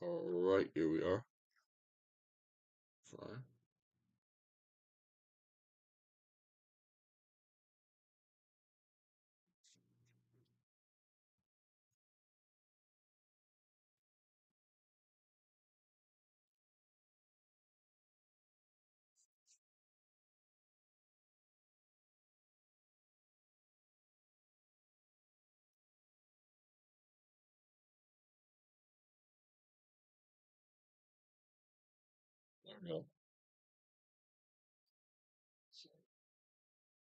Alright, here we are. Fine. There we go.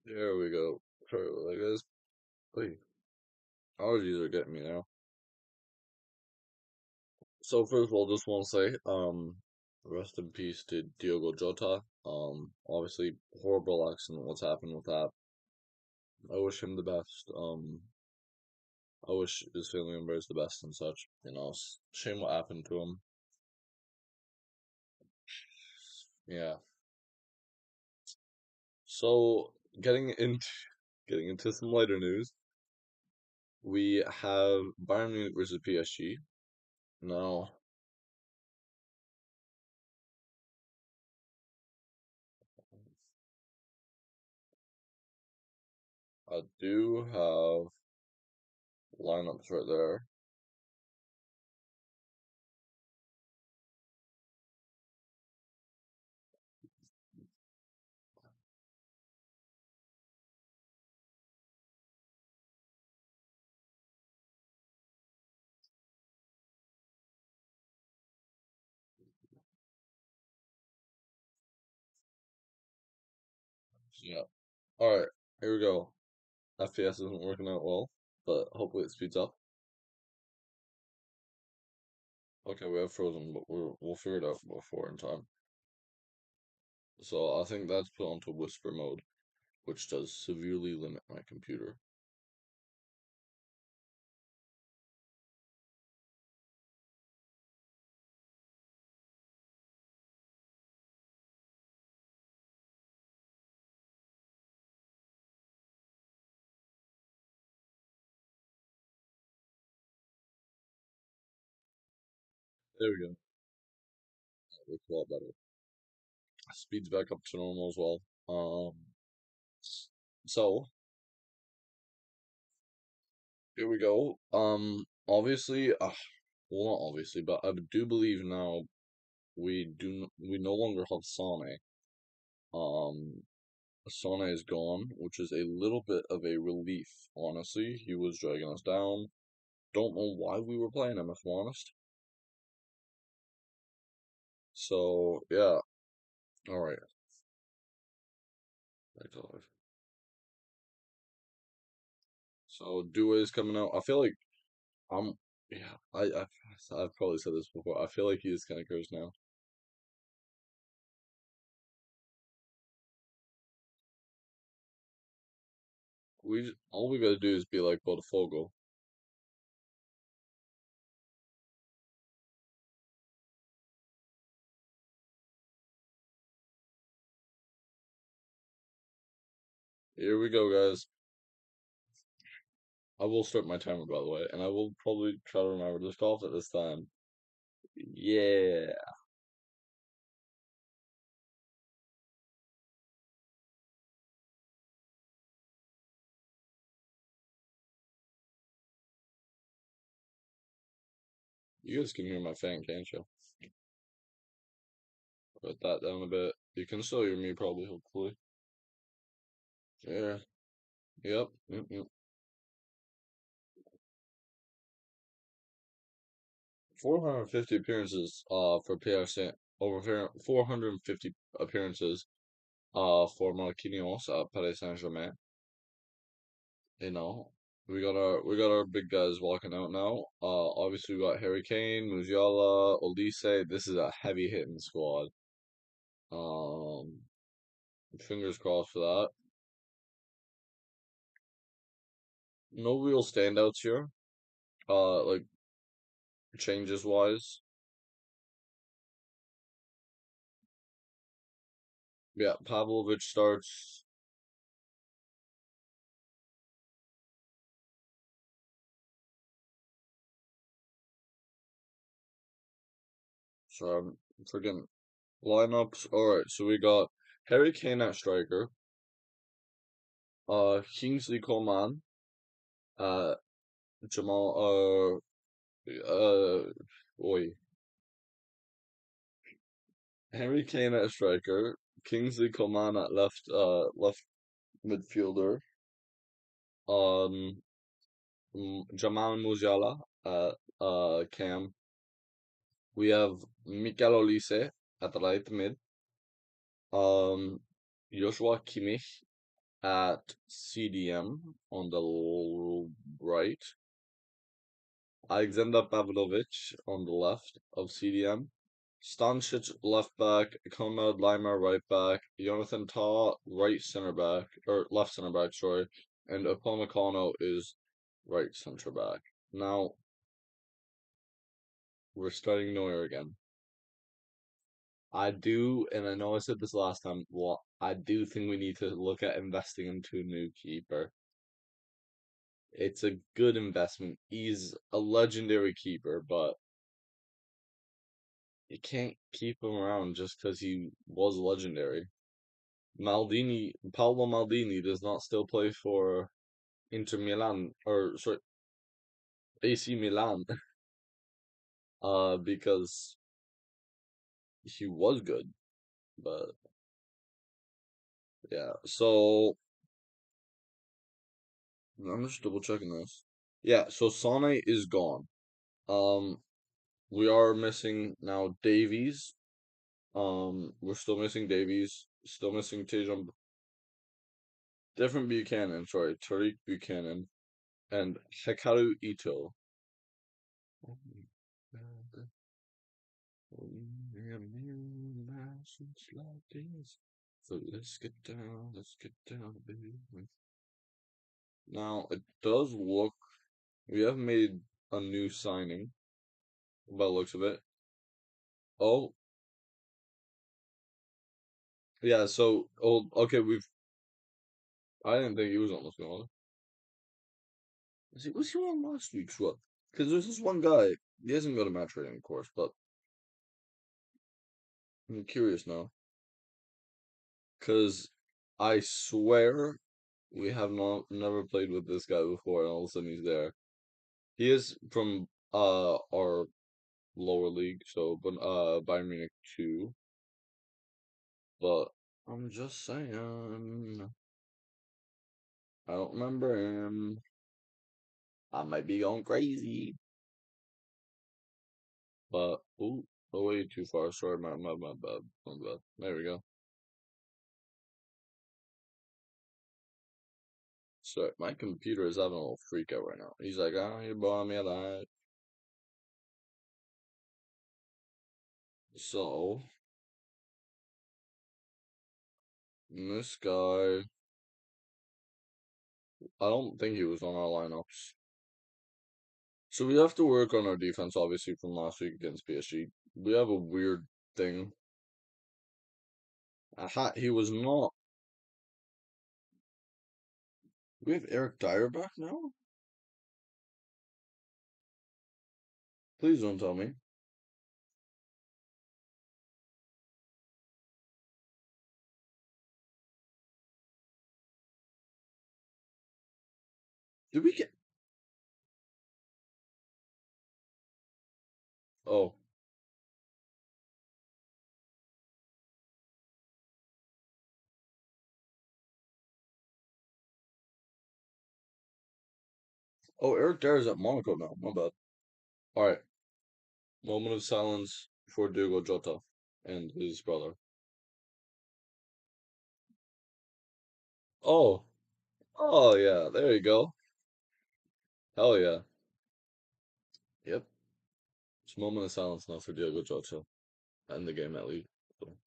There we go. Sorry about that, guys. Wait, allergies are getting me now. So first of all, just want to say, rest in peace to Diogo Jota. Obviously horrible accident. What's happened with that? I wish him the best. I wish his family members the best and such. Shame what happened to him. Yeah. So getting into some lighter news, we have Bayern Munich versus PSG. Now, I do have lineups right there. Yeah. All right, here we go. FPS isn't working out well, but hopefully it speeds up. Okay, we have frozen, but we'll figure it out before in time. So I think that's put onto whisper mode, which does severely limit my computer. There we go. That looks a lot better. Speeds back up to normal as well. So here we go. Obviously, well, not obviously, but I do believe now we no longer have Sane. Um, Sane is gone, which is a little bit of a relief, honestly. He was dragging us down. Don't know why we were playing him, if I'm honest. So yeah, all right, back to life. So Due is coming out. I feel like I'm. Yeah, I've probably said this before. I feel like he is kind of cursed now. All we gotta do is be like Botafogo. Here we go, guys. I will start my timer, by the way, and I will probably try to remember this golf at this time. Yeah. You guys can hear my fan, can't you? Put that down a bit. You can still hear me, probably, hopefully. Yeah. Yep. Yep. 450 appearances for PRC, over 450 appearances for Marquinhos at Paris Saint-Germain. You know, we got our big guys walking out now. Obviously we got Harry Kane, Musiala, Olise. This is a heavy hitting squad. Um, Fingers crossed for that. No real standouts here. Like changes wise. Yeah, Pavlovic starts. So I'm forgetting lineups. All right, so we got Harry Kane at striker. Kingsley Coman. Uh, Jamal. Oi. Harry Kane at striker. Kingsley Coman at left midfielder. Um, Jamal Musiala at cam. We have Mikel Olise at the right mid. Um, Joshua Kimmich at CDM on the right. Alexander Pavlovic on the left of CDM. Stanisic left back, Konrad Laimer right back, Jonathan Tah right center back, or left center back, sorry, and Upamecano is right center back. Now we're starting Neuer again. I do, and I know I said this last time. Well, I do think we need to look at investing into a new keeper. It's a good investment. He's a legendary keeper, but you can't keep him around just because he was legendary. Paolo Maldini does not still play for Inter Milan, or sorry, AC Milan, because he was good. But yeah, so I'm just double checking this. Yeah, so Sane is gone. Um, we are missing now Davies. We're still missing Davies. Still missing Tejan. Different Buchanan, sorry, Tariq Buchanan and Hikaru Ito. Oh my God. So let's get down, baby. Now it does look we have made a new signing by the looks of it. Oh, yeah, so okay, I didn't think he was on this one. Was he on last week's one? Because there's this one guy, he hasn't got a match rating, of course, but I'm curious now. Because I swear we have not never played with this guy before, and all of a sudden he's there. He is from our lower league, so but Bayern Munich 2. But I'm just saying, I don't remember him. I might be going crazy, but ooh, way too far. Sorry, my bad, my bad. There we go. Sorry, my computer is having a little freak out right now. He's like, "Oh, you bought me a lot." So this guy, I don't think he was on our lineups. So we have to work on our defense, obviously, from last week against PSG. We have a weird thing. He was not. We have Eric Dyer back now? Please don't tell me. Did we get? Oh, Eric Dyer's at Monaco now. My bad. All right. Moment of silence for Diogo Jota and his brother. Oh, oh yeah. There you go. Hell yeah. Yep. It's moment of silence now for Diogo Jota and the game at least. So,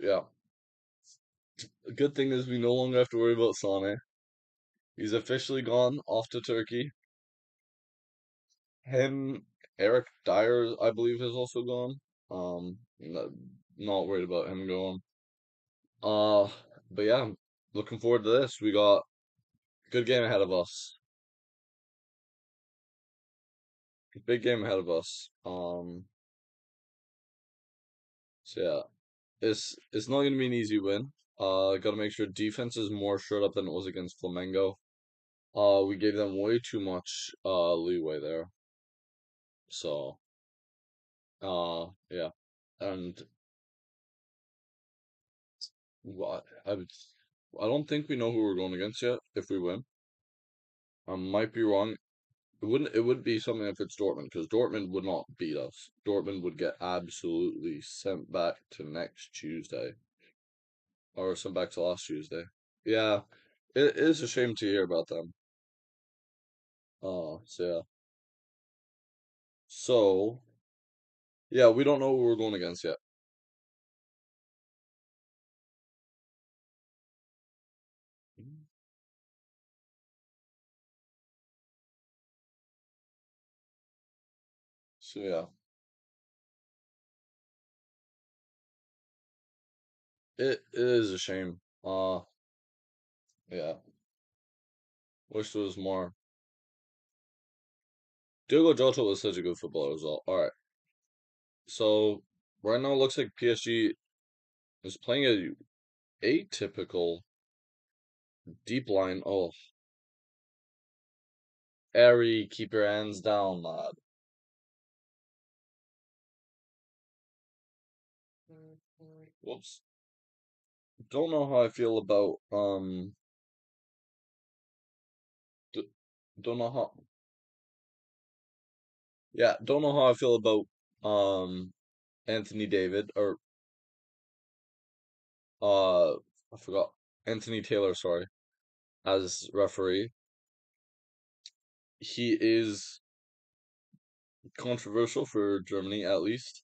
yeah. The good thing is we no longer have to worry about Sane. He's officially gone off to Turkey. Him, Eric Dyer, I believe, is also gone. Not worried about him going. Uh, but yeah, I'm looking forward to this. We got good game ahead of us. Big game ahead of us. So yeah, it's not gonna be an easy win. Got to make sure defense is more showed up than it was against Flamengo. We gave them way too much leeway there. So yeah, and what I don't think we know who we're going against yet. If we win, I might be wrong. It would be something if it's Dortmund because Dortmund would not beat us. Dortmund would get absolutely sent back to next Tuesday or sent back to last Tuesday. Yeah, it is a shame to hear about them. So yeah. So yeah, we don't know who we're going against yet. So yeah, it is a shame. Yeah, wish there was more. Diogo Jota was such a good footballer as well. All right, so right now it looks like PSG is playing a atypical deep line. Oh, Ari, keep your hands down, lad. Whoops. Don't know how I feel about d don't know how yeah, don't know how I feel about Anthony David or I forgot Anthony Taylor, sorry, as referee. He is controversial for Germany at least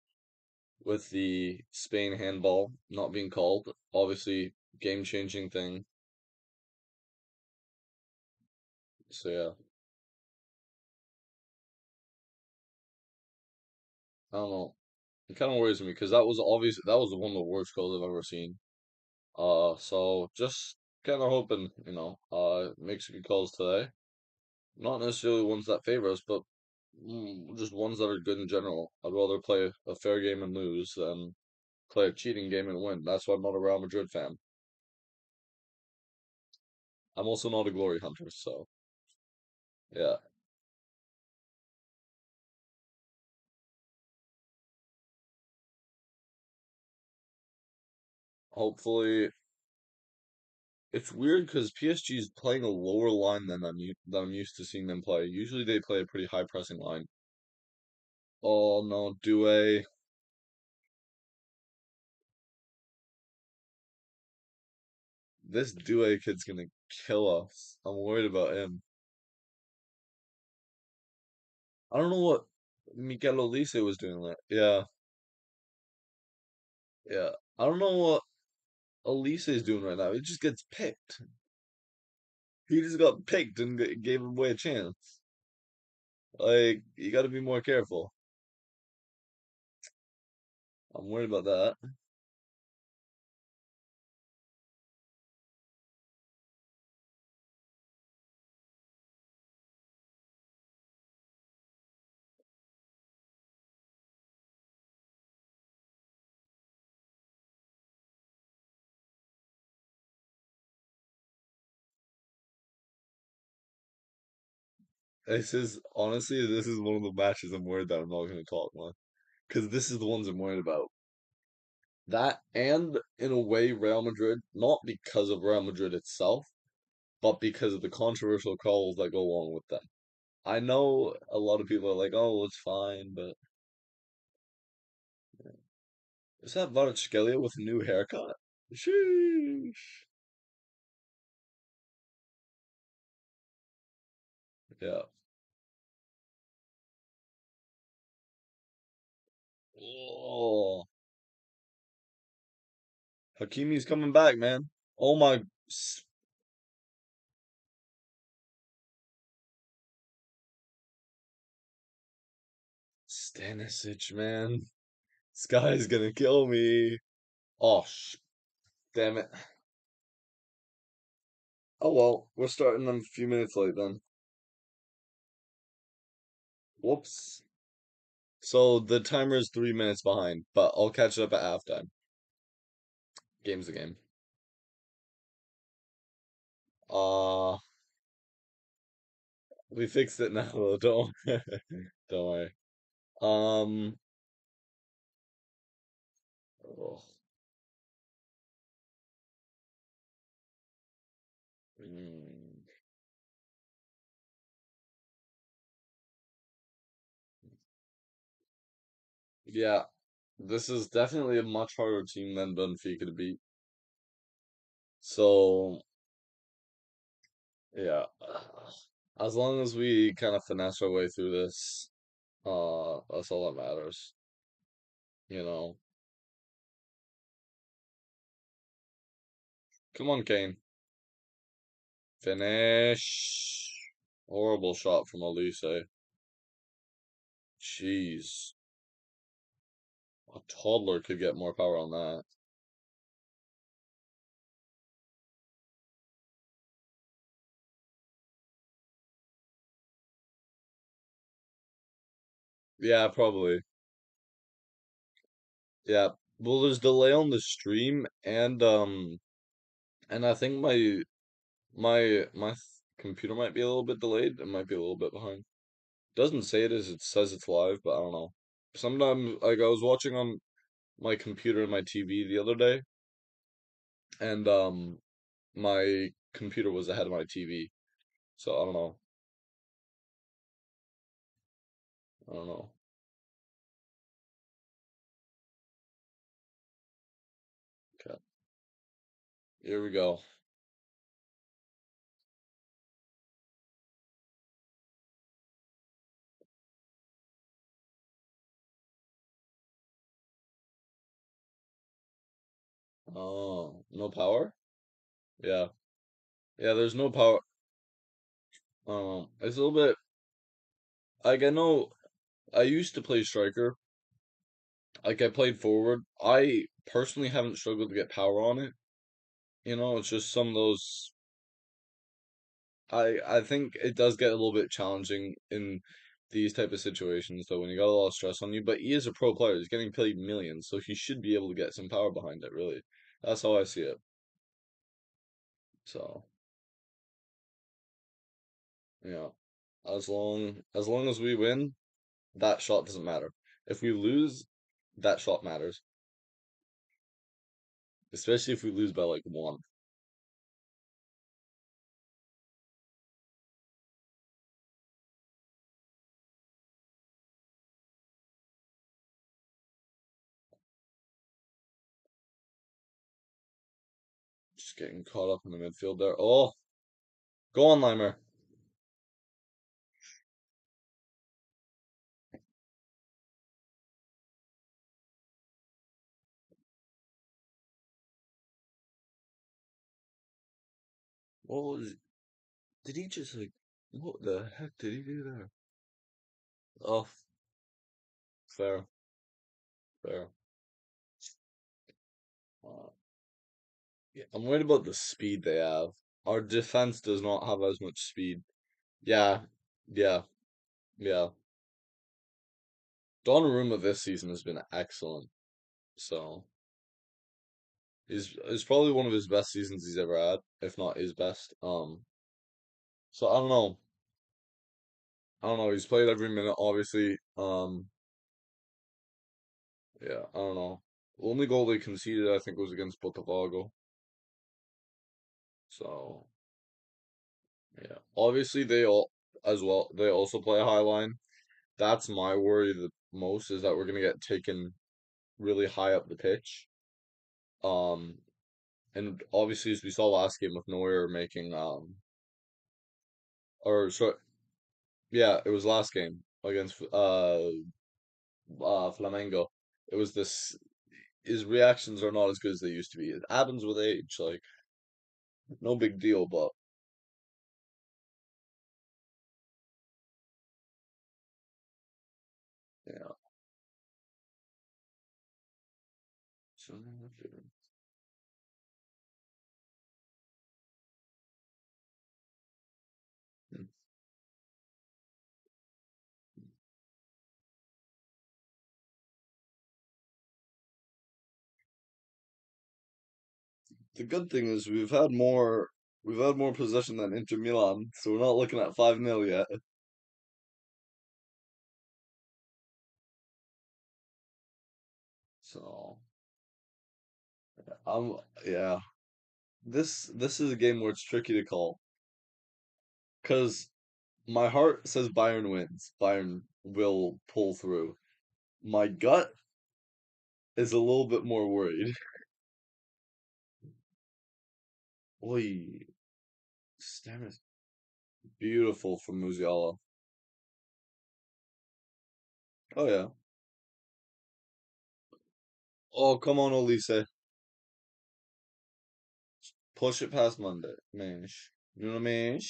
with the Spain handball not being called. Obviously, game-changing thing. So yeah, I don't know. It kind of worries me because that was one of the worst goals I've ever seen. So just kind of hoping, makes good calls today. Not necessarily ones that favor us, but just ones that are good in general. I'd rather play a fair game and lose than play a cheating game and win. That's why I'm not a Real Madrid fan. I'm also not a glory hunter, so yeah. Hopefully, it's weird because PSG is playing a lower line than I'm used to seeing them play. Usually they play a pretty high pressing line. Oh no, Due. This Due kid's gonna kill us. I'm worried about him. I don't know what Mikel Olise was doing there. Yeah, yeah. I don't know what Olise is doing right now. He just gets picked. He just got picked and gave away a chance. Like, you got to be more careful. I'm worried about that. This is one of the matches I'm worried that I'm not going to talk on. Because this is the ones I'm worried about. That and, in a way, Real Madrid, not because of Real Madrid itself, but because of the controversial calls that go along with them. I know a lot of people are like, oh, it's fine, but is that Vardskelia with a new haircut? Sheesh. Yeah. Oh, Hakimi's coming back, man. Oh my. Stanisic, man. This guy's gonna kill me. Oh, damn it. Oh well, we're starting a few minutes late then. Whoops. So the timer is 3 minutes behind, but I'll catch it up at halftime. Game's the game. Uh, we fixed it now, though. Don't worry. Um, oh, mm, yeah, this is definitely a much harder team than Benfica to beat. So, yeah, as long as we kind of finesse our way through this, that's all that matters. You know, come on, Kane, finish. Horrible shot from Elise. Jeez, a toddler could get more power on that. Yeah, probably. Yeah. Well, there's delay on the stream, and I think my computer might be a little bit delayed. It might be a little bit behind. Doesn't say it is. It says it's live, but I don't know. Sometimes, like I was watching on my computer and my TV the other day, and my computer was ahead of my TV. So I don't know. I don't know. Okay, here we go. Oh, no power? Yeah. Yeah, there's no power. It's a little bit like I know I used to play striker. Like I played forward. I personally haven't struggled to get power on it. It's just some of those I think it does get a little bit challenging in these type of situations though when you got a lot of stress on you, but he is a pro player. He's getting paid millions, so he should be able to get some power behind it, really. That's how I see it. So, yeah. As long as we win, that shot doesn't matter. If we lose, that shot matters. Especially if we lose by like one. Just getting caught up in the midfield there. Oh, go on, Limer. What was did he just like what the heck did he do there? Oh, fair, fair. Uh, yeah, I'm worried about the speed they have. Our defense does not have as much speed. Yeah, yeah, yeah. Donnarumma this season has been excellent. So he's probably one of his best seasons he's ever had, if not his best. So I don't know. I don't know. He's played every minute, obviously. Yeah, I don't know. The only goal they conceded, I think, was against Botafogo. So yeah, obviously they all as well. They also play a high line. That's my worry the most is that we're gonna get taken really high up the pitch. Um, and obviously as we saw last game with Neuer making or so yeah, it was last game against Flamengo. It was this. His reactions are not as good as they used to be. It happens with age, like no big deal, but Yeah. So, the good thing is we've had more possession than Inter Milan, so we're not looking at 5-0 yet. So I'm yeah. This is a game where it's tricky to call because my heart says Bayern wins. Bayern will pull through. My gut is a little bit more worried. Oy, Stammer is beautiful from Musiala. Oh yeah. Oh come on, Olise. Push it past Monday. Mansh. You know what I mean?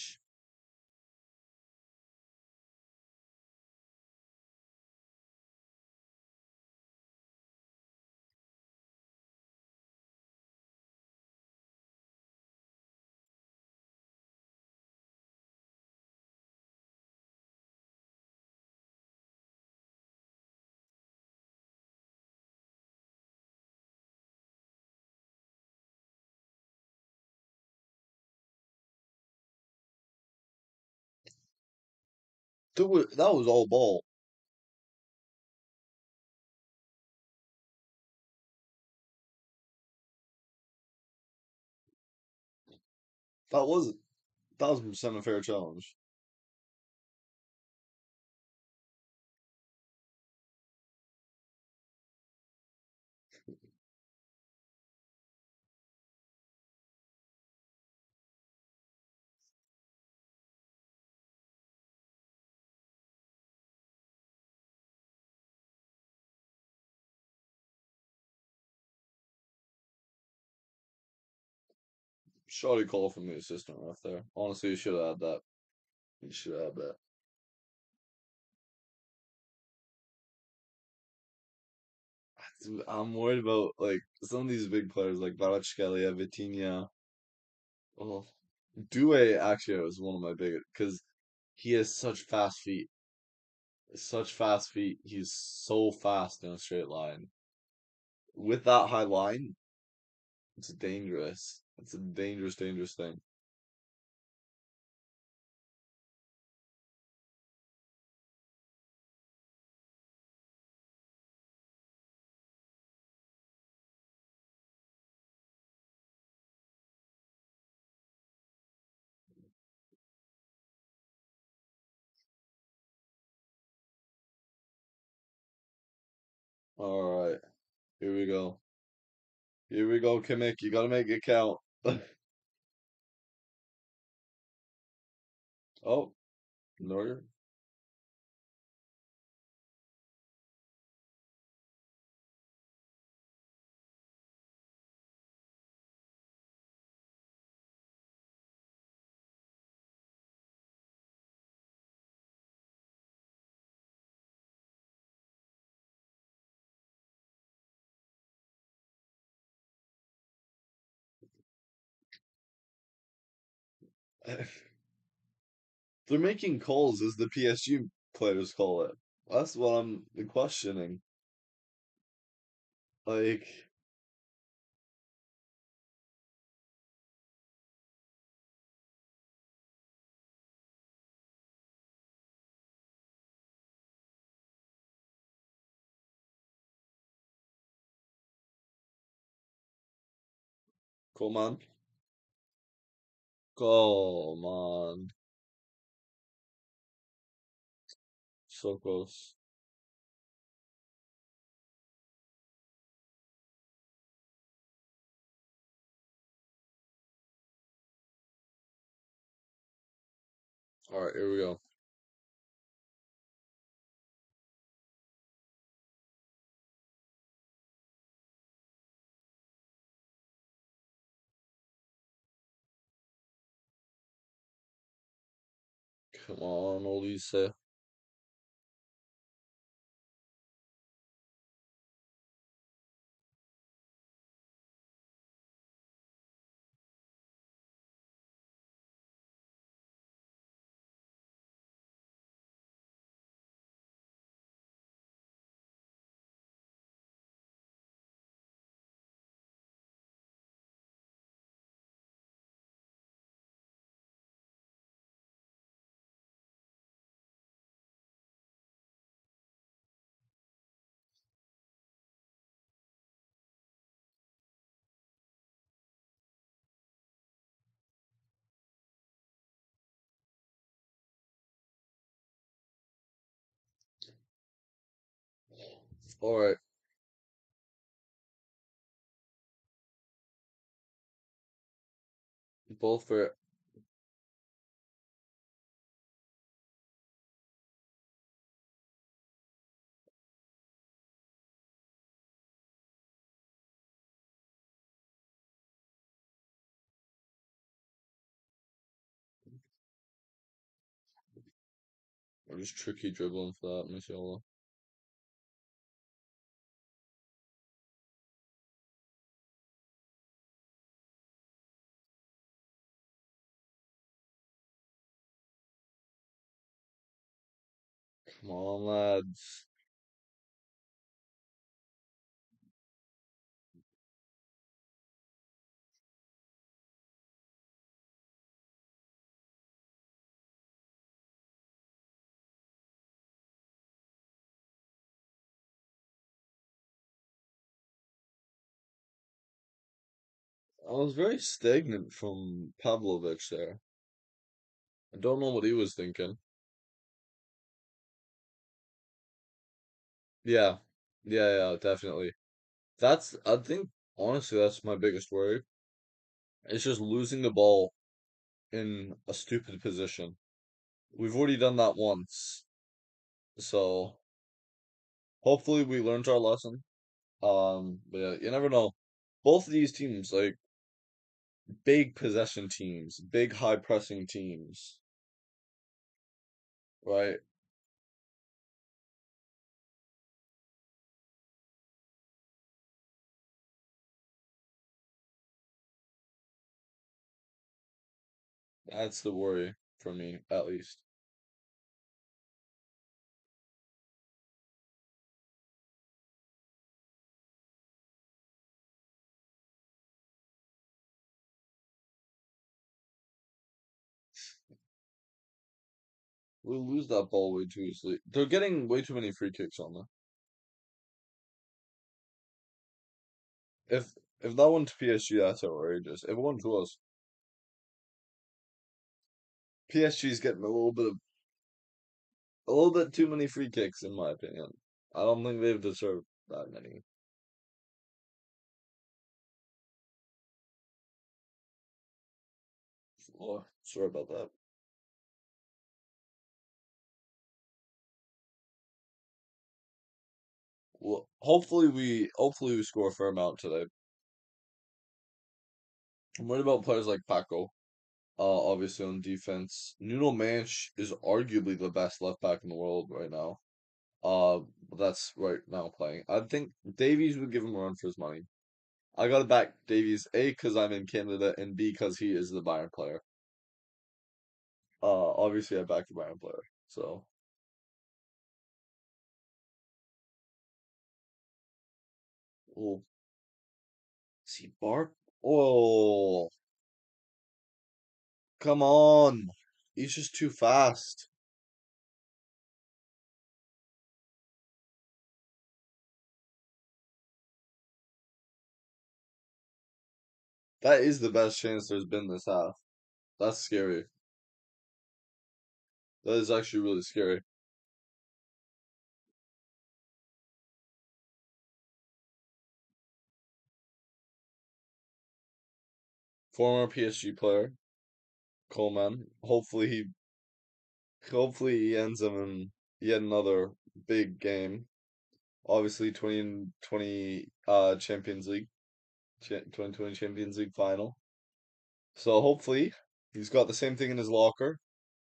Dude, that was all ball. That was 1,000% a fair challenge. Shoddy call from the assistant ref there. Honestly, you should have had that. You should have that. Dude, I'm worried about like some of these big players like Kvaratskhelia, Vitinha. Oh, Due actually is one of my biggest because he has such fast feet. Such fast feet. He's so fast in a straight line. With that high line, it's dangerous. It's a dangerous, dangerous thing. All right, here we go. Here we go, Kimmich. You gotta make it count. Oh, Neuer. They're making calls as the PSG players call it. That's what I'm questioning. Like, come on. Come on. So close. All right, here we go. Come on, Olise. All right, both for. I'm just tricky dribbling for that, Musiala. Come on, lads. I was very stagnant from Pavlovic there. I don't know what he was thinking. Yeah, yeah, definitely. I think, honestly, that's my biggest worry. It's just losing the ball in a stupid position. We've already done that once, so hopefully we learned our lesson. But yeah, you never know. Both of these teams, like big possession teams, big high pressing teams, right? That's the worry for me, at least. We'll lose that ball way too easily. They're getting way too many free kicks on them. If that went to PSG, that's outrageous. If it went to us, PSG's getting a little bit too many free kicks, in my opinion. I don't think they've deserved that many. Oh, sorry about that. Well, hopefully we score a fair amount today. I'm worried about players like Paco. Obviously on defense. Nuno Manch is arguably the best left back in the world right now. Uh, that's right now playing. I think Davies would give him a run for his money. I gotta back Davies A because I'm in Canada and B because he is the Bayern player. Obviously I back the Bayern player. So, oh, see Bart. Oh, come on. He's just too fast. That is the best chance there's been this half. That's scary. That is actually really scary. Former PSG player, Coleman. Hopefully he ends up in yet another big game. Obviously 2020 Champions League, 2020 Champions League final. So hopefully he's got the same thing in his locker.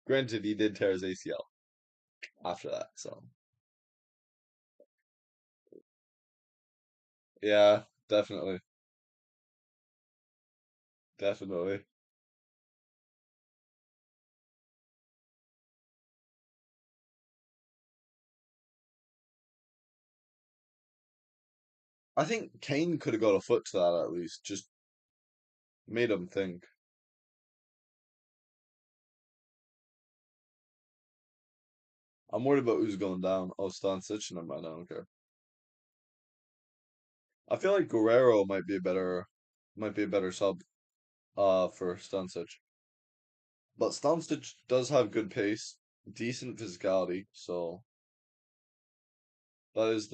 Granted, he did tear his ACL after that. So yeah, definitely, definitely. I think Kane could have got a foot to that at least. Just made him think. I'm worried about who's going down. Oh, Stanisic, never mind. I don't care. I feel like Guerrero might be a better sub for Stanisic. But Stanisic does have good pace, decent physicality, so that is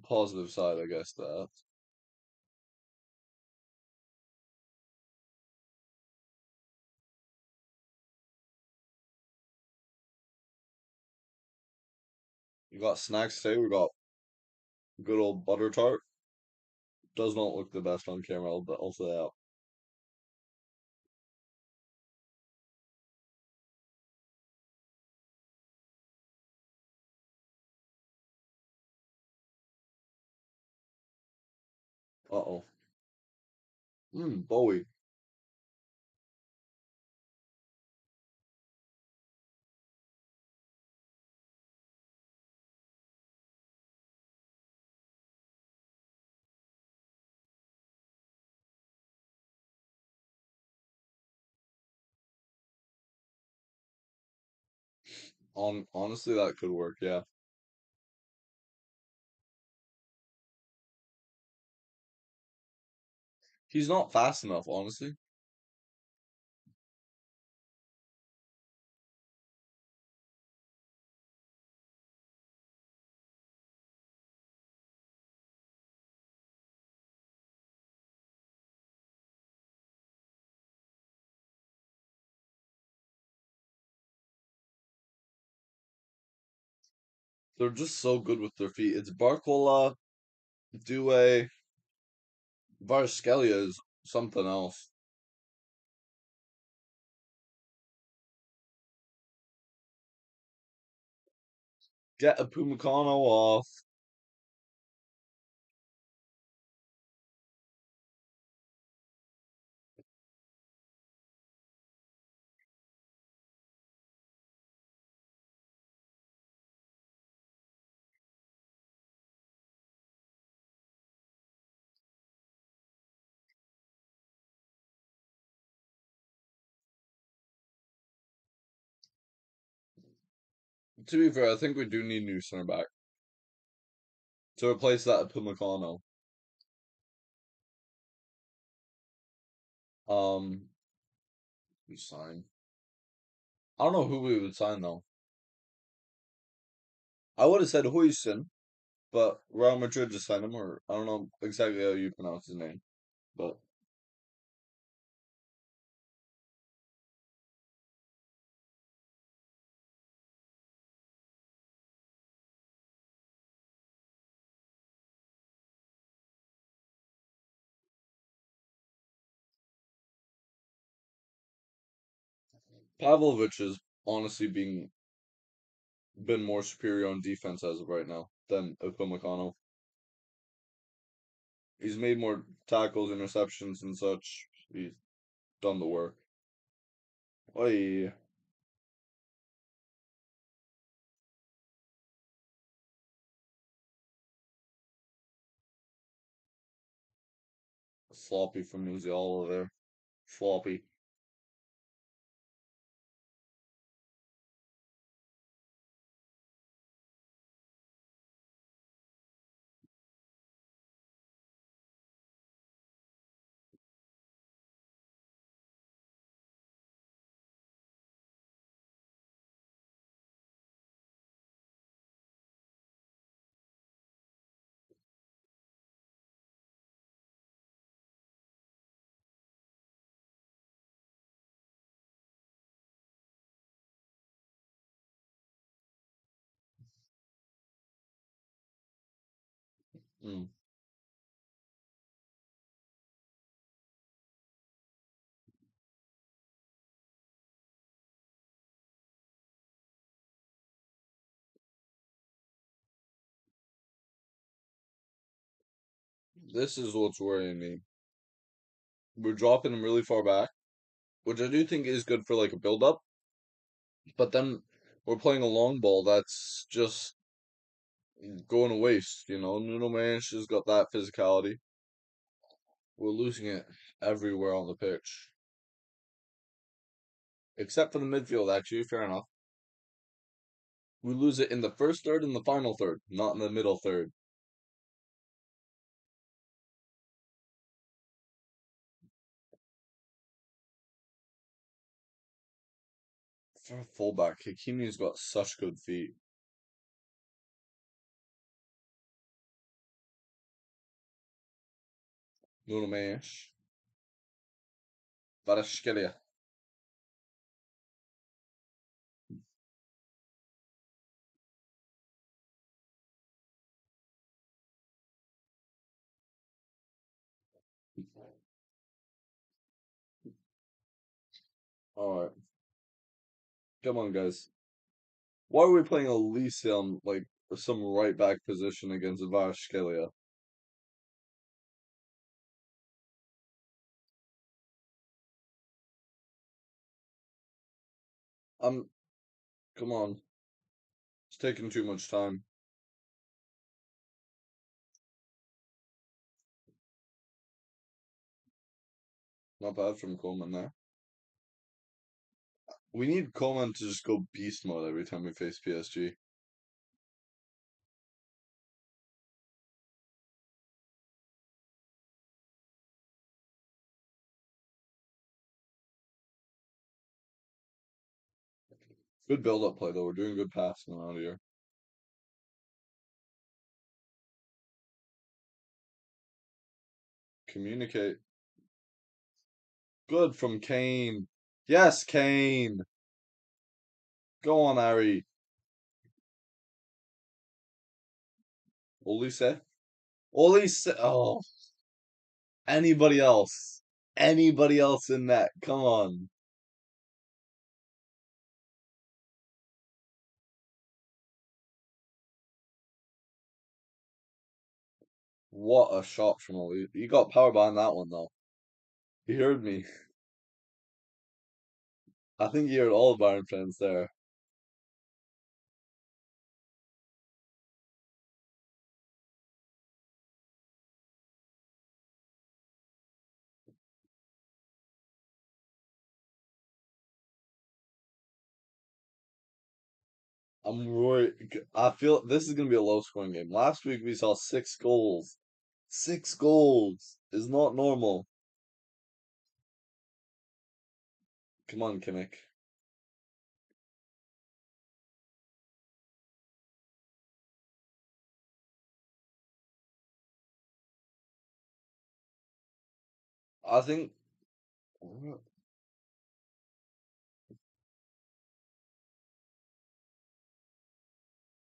positive side, I guess, that we got snacks today. We got good old butter tart. Does not look the best on camera, but also that. Uh-oh. Bowie. Honestly, that could work. Yeah, he's not fast enough. Honestly, they're just so good with their feet. It's Barcola, Due, Varskelia is something else. Get a Pumacano off. To be fair, I think we do need new center back to replace that Pumacano. Um, we sign. I don't know who we would sign though. I would have said Huijsen, but Real Madrid just signed him, or I don't know exactly how you pronounce his name, but Pavlovich is honestly being been more superior on defense as of right now than Upamecano. He's made more tackles, interceptions, and such. He's done the work. Oy, sloppy from Musiala there. Sloppy. Mm. This is what's worrying me. We're dropping him really far back, which I do think is good for like a build up, but then we're playing a long ball that's just going to waste, you know. Nuno Mendes has got that physicality. We're losing it everywhere on the pitch. Except for the midfield, actually, fair enough. We lose it in the first third and the final third, not in the middle third. For a fullback, Hakimi's got such good feet. Nuno Mendes. Kvaratskhelia. All right, come on, guys. Why are we playing Elise on like some right back position against Kvaratskhelia? I'm. Come on, it's taking too much time. Not bad from Coleman there. We need Coleman to just go beast mode every time we face PSG. Good build-up play though. We're doing good passing around here. Communicate. Good from Kane. Yes, Kane. Go on, Harry. Olise. Olise. Oh, anybody else? Anybody else in that? Come on. What a shot from Olise. You got power behind that one though. He heard me. I think you heard all Bayern fans there. I'm worried. I feel this is gonna be a low scoring game. Last week we saw 6 goals. 6 goals is not normal. Come on, Kimmich. I think.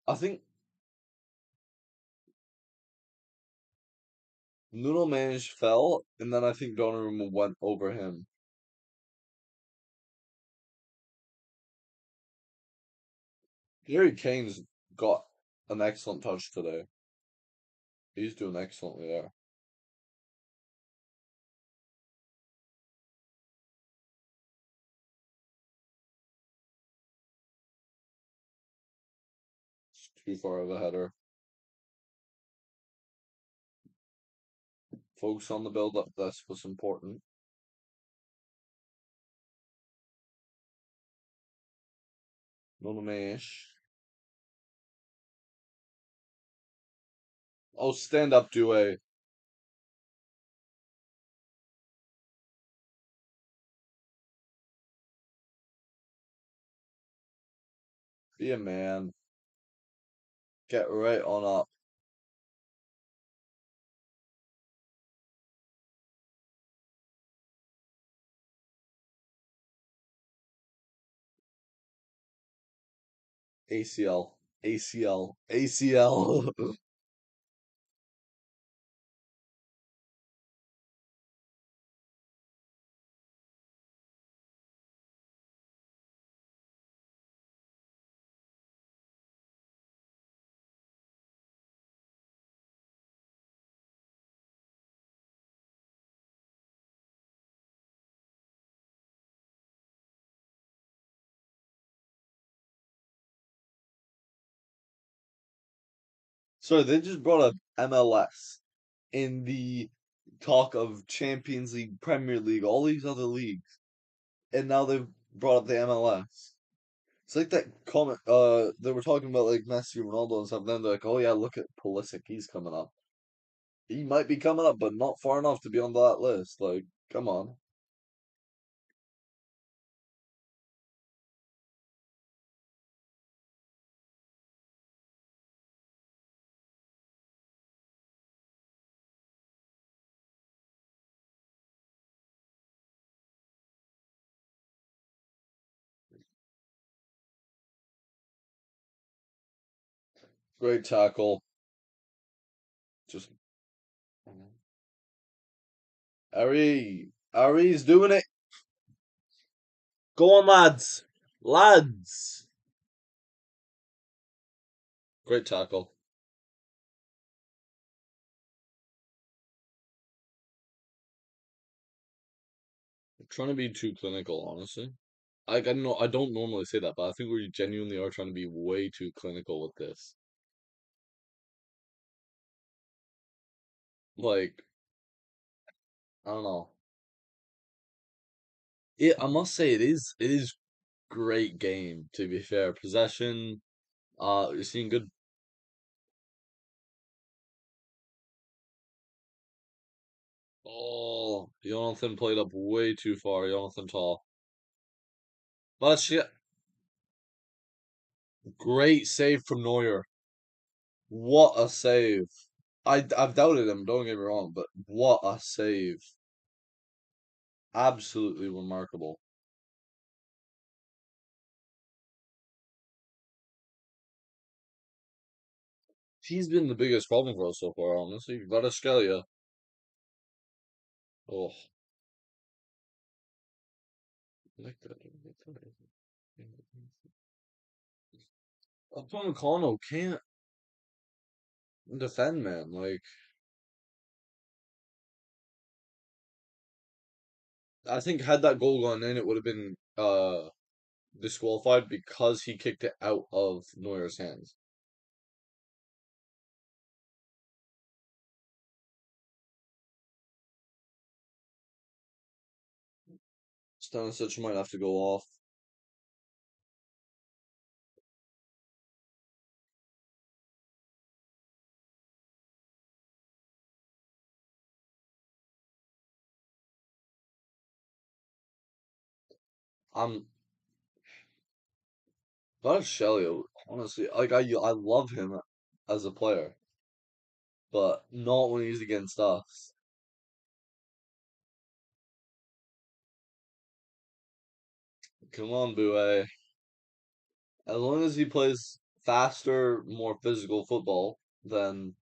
I think Nuno Mendes fell, and then I think Donnarumma went over him. Harry Kane's got an excellent touch today. He's doing excellently there. It's too far of a header. Focus on the build up. That's what's important. Nuno Mendes. Oh, stand up, Due. Be a man. Get right on up. ACL. ACL. ACL. So they just brought up MLS in the talk of Champions League, Premier League, all these other leagues, and now they've brought up the MLS. It's like that comment. They were talking about like Messi, Ronaldo, and stuff. Then they're like, "Oh yeah, look at Pulisic. He's coming up. He might be coming up, but not far enough to be on that list." Like, come on. Great tackle. Just Ari's doing it. Go on, lads. Lads. Great tackle. I'm trying to be too clinical, honestly. I don't know. I don't normally say that, but I think we genuinely are trying to be way too clinical with this. Like, I don't know. I must say it is great game, to be fair. Possession, you're seeing good. Oh, Jonathan played up way too far. Jonathan Tall. But shit, great save from Neuer. What a save. I've doubted him, don't get me wrong, but what a save. Absolutely remarkable. He's been the biggest problem for us so far, honestly. Varaskelia. Oh, like that. Upamecano can't defend, man. Like, I think had that goal gone in, it would have been disqualified because he kicked it out of Neuer's hands. Stanisic might have to go off. I'm Varaskelia, honestly, like I love him as a player, but not when he's against us. Come on, Bue. As long as he plays faster, more physical football than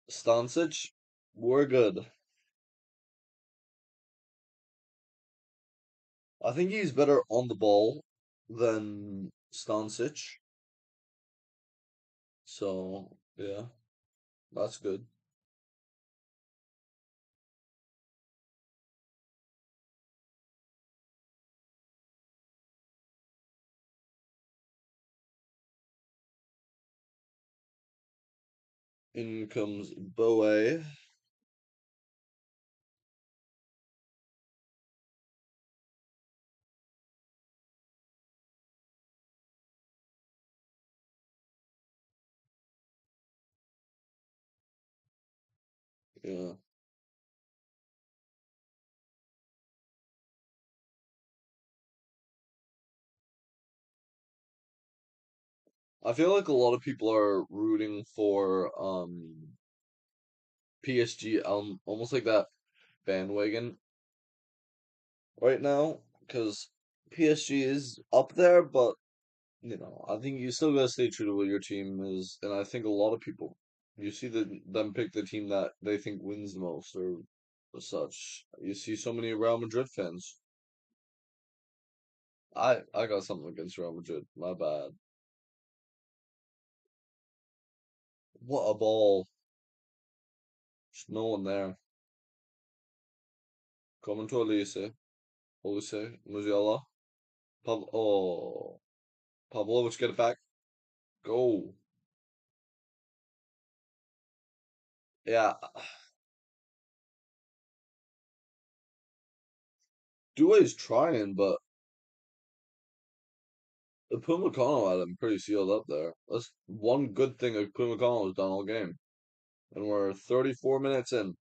Stanisic, we're good. I think he's better on the ball than Stanisic. So, yeah, that's good. In comes Boe. Yeah. I feel like a lot of people are rooting for PSG, almost like that bandwagon right now, because PSG is up there, but I think you still gotta stay true to what your team is, and I think a lot of people, you see them pick the team that they think wins the most or such. You see so many Real Madrid fans. I got something against Real Madrid. My bad. What a ball! There's no one there. Coming to Olise, Musiala, Pavlovic, get it back. Go. Yeah, Doué's trying, but the Pumacano had him pretty sealed up there. That's one good thing that Pumacano has done all game. And we're 34 minutes in.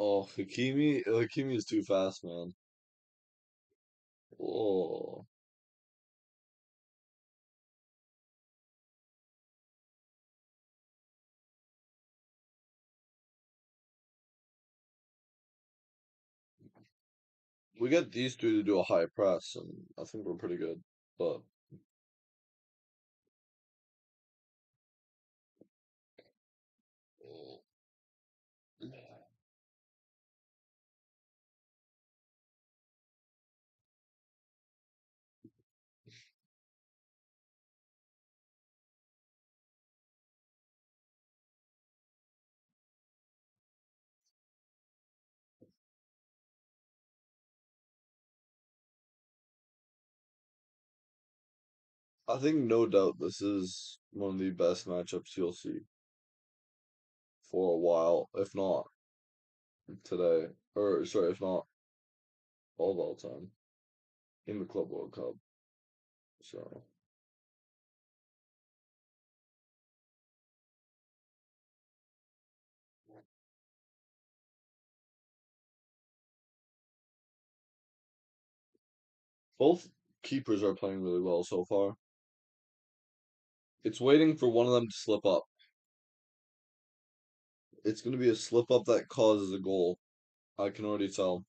Oh, Hakimi is too fast, man. Oh, we get these two to do a high press, and I think we're pretty good. But I think no doubt this is one of the best matchups you'll see for a while, if not today, or sorry, if not all time in the Club World Cup. So both keepers are playing really well so far. It's waiting for one of them to slip up. It's going to be a slip up that causes a goal. I can already tell.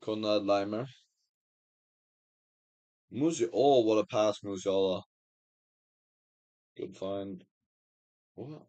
Konrad Leimer. Oh, what a pass, Musiala. Good find. What?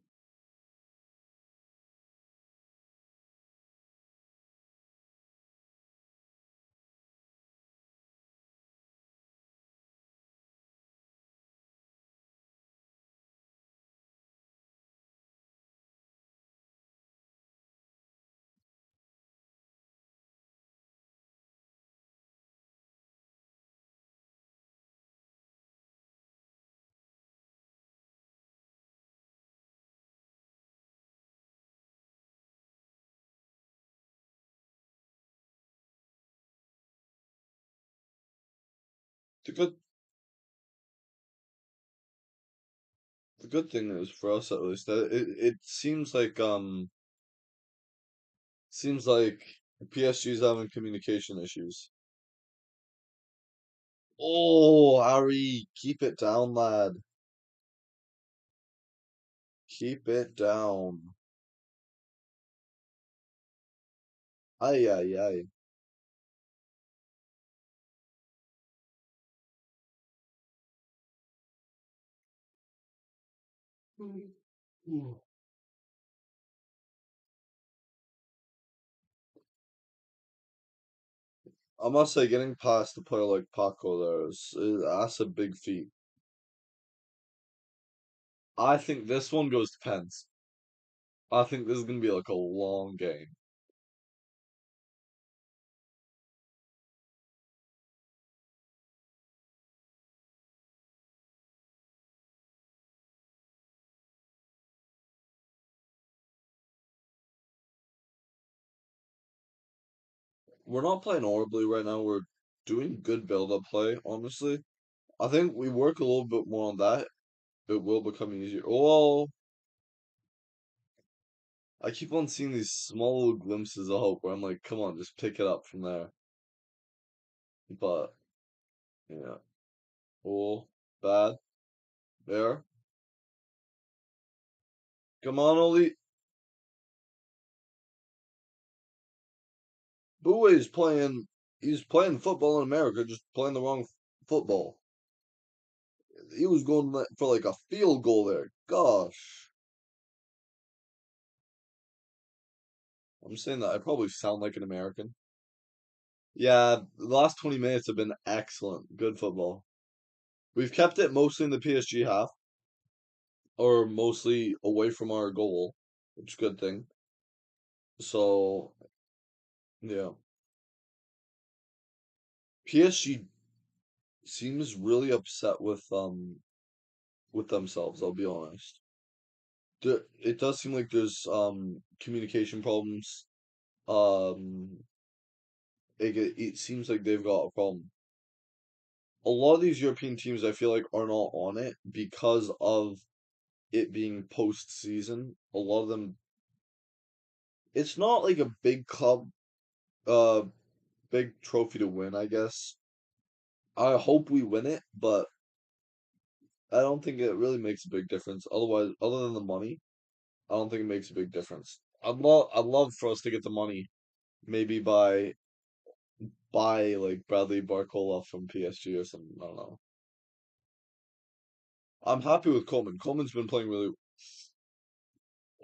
The good, the good thing is for us at least that it seems like PSG's having communication issues. Oh, Harry, keep it down, lad. Keep it down. Ay, ay, ay. Mm. I must say, getting past a player like Paco there that's a big feat. I think this one goes to pens. I think this is gonna be like a long game. We're not playing horribly right now. We're doing good build-up play, honestly. I think we work a little bit more on that. It will become easier. Oh, I keep on seeing these small little glimpses of hope where I'm like, come on, just pick it up from there. But yeah. Oh, bad. There. Come on, Oli. Boué's playing. He's playing football in America, just playing the wrong football. He was going for like a field goal there. Gosh, I'm saying that I probably sound like an American. Yeah, the last 20 minutes have been excellent. Good football. We've kept it mostly in the PSG half, or mostly away from our goal, which is a good thing. So, yeah. PSG seems really upset with themselves, I'll be honest. it does seem like there's communication problems. Um, it seems like they've got a problem. A lot of these European teams, I feel like, are not on it because of it being postseason. A lot of them, it's not like a big club, uh, big trophy to win, I guess. I hope we win it, but I don't think it really makes a big difference. Otherwise, other than the money, I don't think it makes a big difference. I'd love for us to get the money, maybe by like Bradley Barcola from PSG or something. I don't know. I'm happy with Coleman. Coleman's been playing really.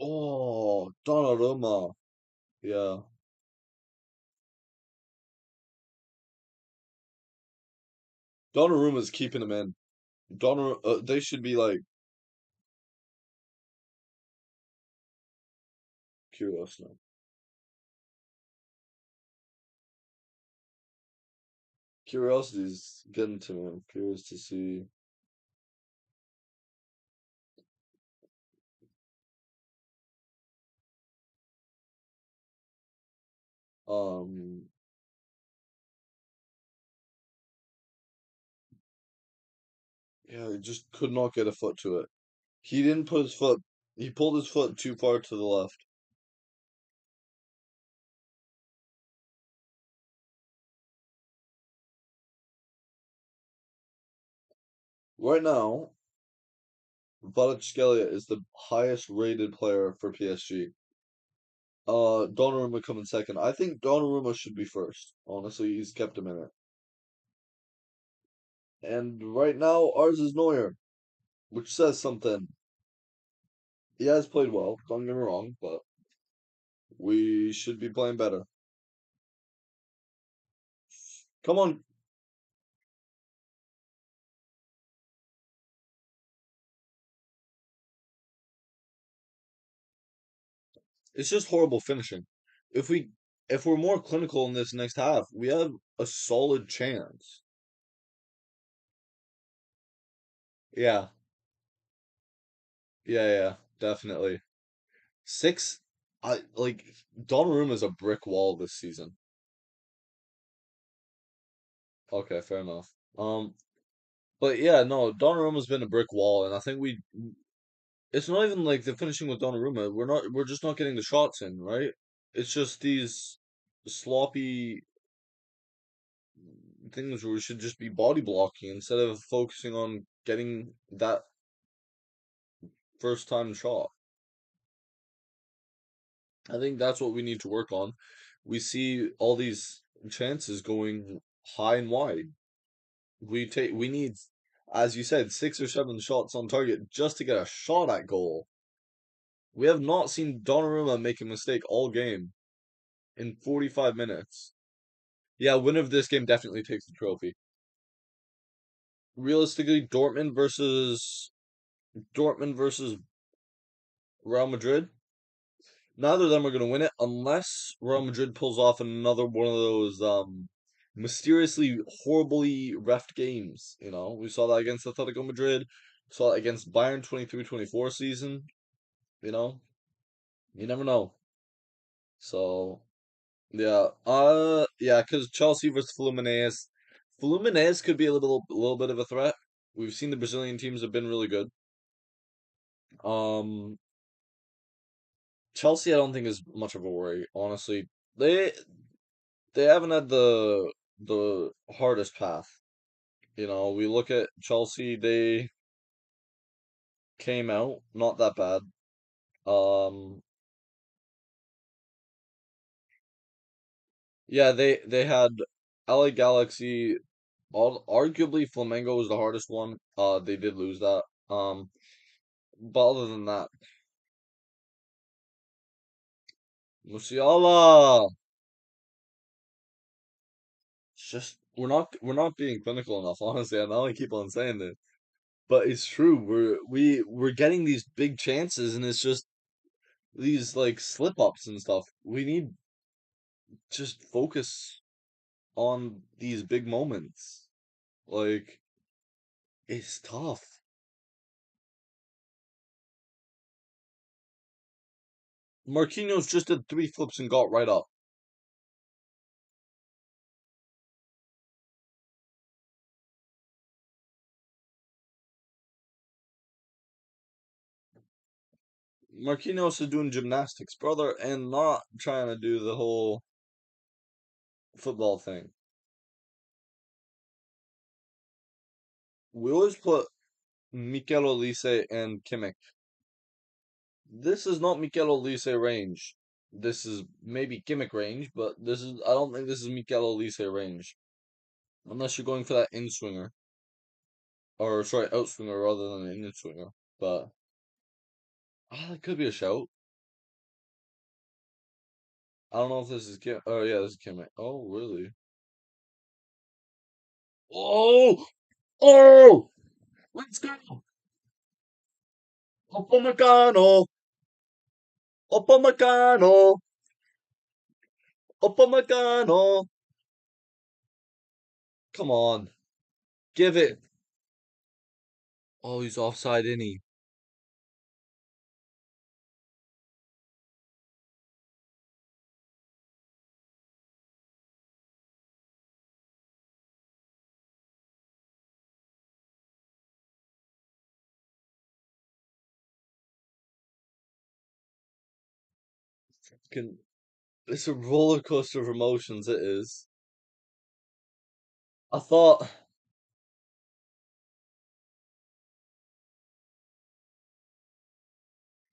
Oh, Donnarumma. Yeah, Donnarumma's keeping him in. They should be like curious now. Curiosity's getting to me. I'm curious to see. Um, yeah, he just could not get a foot to it. He didn't put his foot. He pulled his foot too far to the left. Right now, Kvaratskhelia is the highest rated player for PSG. Donnarumma coming second. I think Donnarumma should be first. Honestly, he's kept him in it. And right now, ours is Neuer, which says something. He has played well, don't get me wrong, but we should be playing better. Come on. It's just horrible finishing. If we if we're more clinical in this next half, we have a solid chance. Yeah, yeah, definitely. Six, I like Donnarumma's a brick wall this season. Okay, fair enough. But yeah, no, Donnarumma's been a brick wall, and I think it's not even like the finishing with Donnarumma. We're just not getting the shots in, right? It's just these sloppy things where we should just be body blocking instead of focusing on getting that first time shot. I think that's what we need to work on. We see all these chances going high and wide. We need, as you said, 6 or 7 shots on target just to get a shot at goal. We have not seen Donnarumma make a mistake all game in 45 minutes. Yeah, winner of this game definitely takes the trophy. Realistically, Dortmund versus Real Madrid. Neither of them are going to win it unless Real Madrid pulls off another one of those mysteriously horribly refed games. We saw that against Atletico Madrid, saw it against Bayern 23-24 season. You know, you never know. So yeah, because Chelsea versus Fluminense. Fluminense could be a little bit of a threat. We've seen the Brazilian teams have been really good. Um, Chelsea, I don't think is much of a worry, honestly. They they haven't had the hardest path. We look at Chelsea, they came out not that bad. Um, yeah, they had LA Galaxy, arguably Flamengo was the hardest one. They did lose that. But other than that, Musiala, it's just we're not being clinical enough, honestly. I know I keep on saying this, but it's true. We're getting these big chances, and it's just these like slip ups and stuff. We need just focus on these big moments. Like it's tough. Marquinhos just did 3 flips and got right up. Marquinhos is doing gymnastics, brother, and not trying to do the whole football thing. We always put Mikel Olise and Kimmich. This is not Mikel Olise range. This is maybe Kimmich range, but I don't think this is Mikel Olise range. Unless you're going for that in swinger. Or sorry, out swinger rather than an in swinger. But that could be a shout. I don't know if this is Kim. Oh yeah, this is Kimmich. Oh really? Oh! Oh! Let's go! Opamecano! Opamecano! Opamecano! Come on. Give it. Oh, he's offside, isn't he? Can It's a roller coaster of emotions, it is. I thought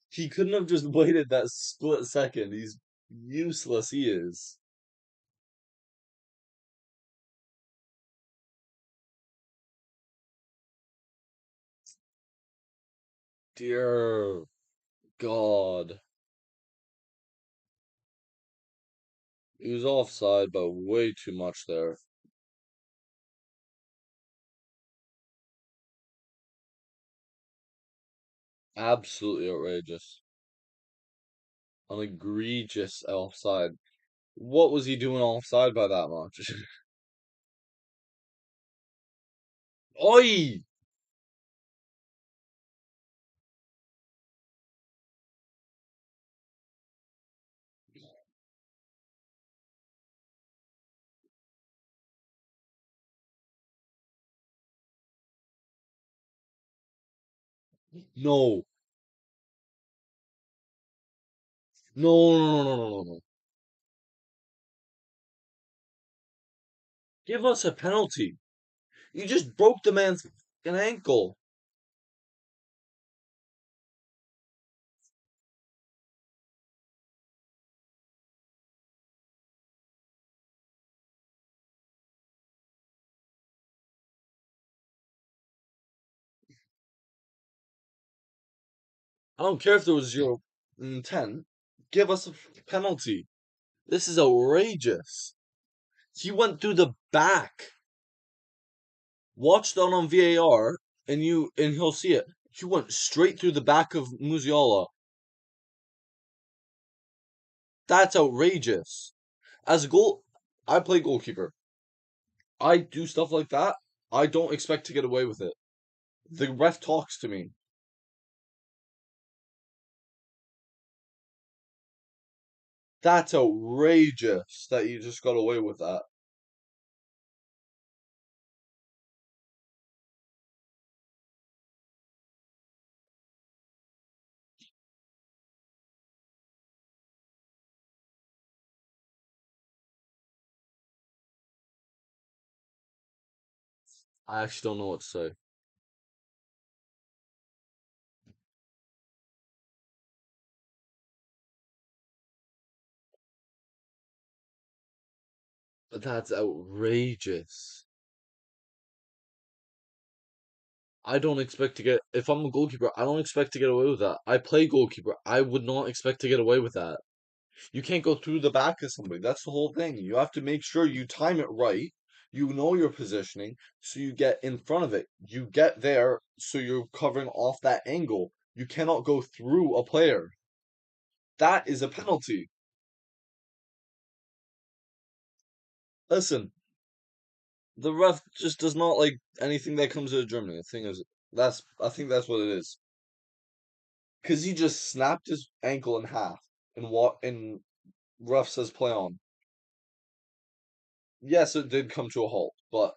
he couldn't have just waited that split second. He's useless, he is. Dear God. He was offside by way too much there. Absolutely outrageous. An egregious offside. What was he doing offside by that much? Oi! No. No, no, no, no, no, no. Give us a penalty. You just broke the man's fucking ankle. I don't care if there was zero intent. Give us a penalty. This is outrageous. He went through the back. Watch that on VAR, and he'll see it. He went straight through the back of Musiala. That's outrageous. As a goal, I play goalkeeper. I do stuff like that. I don't expect to get away with it. The ref talks to me. That's outrageous that you just got away with that. I actually don't know what to say. But that's outrageous. I don't expect to get, if I'm a goalkeeper, I don't expect to get away with that. I play goalkeeper. I would not expect to get away with that. You can't go through the back of somebody. That's the whole thing. You have to make sure you time it right. You know your positioning, so you get in front of it. You get there, so you're covering off that angle. You cannot go through a player. That is a penalty. Listen, the ref just does not like anything that comes out of Germany. The thing is, I think that's what it is. Because he just snapped his ankle in half. and what and ref says play on. Yes, it did come to a halt, but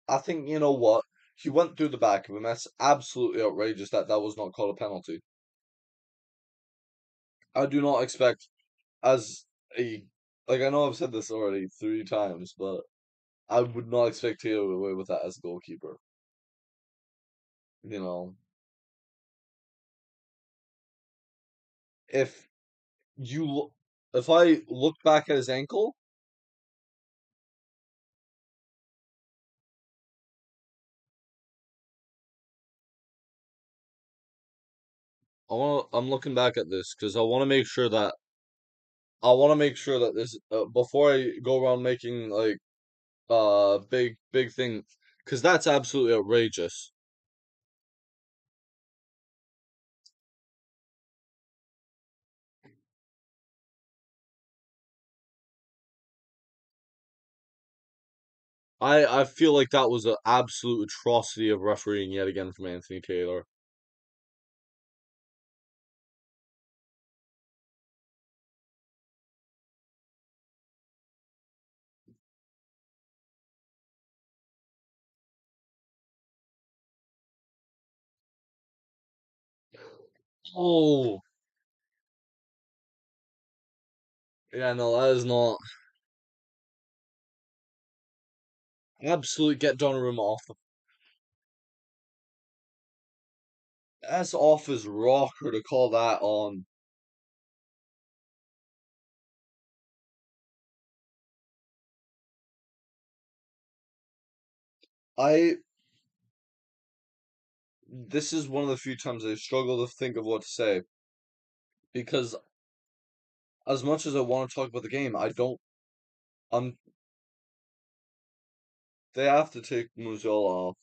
I think you know what? He went through the back of him. That's absolutely outrageous that that was not called a penalty. I do not expect as a like I know I've said this already 3 times, but I would not expect to get away with that as a goalkeeper. You know, if you if I look back at his ankle, I'm looking back at this because I want to make sure that this before I go around making like big thing because that's absolutely outrageous. I feel like that was an absolute atrocity of refereeing yet again from Anthony Taylor. Oh, yeah, no, that is not absolute get Donnarumma off the that's off his rocker to call that on. I this is one of the few times I struggle to think of what to say because as much as I want to talk about the game, I don't. Um, they have to take Musiala off.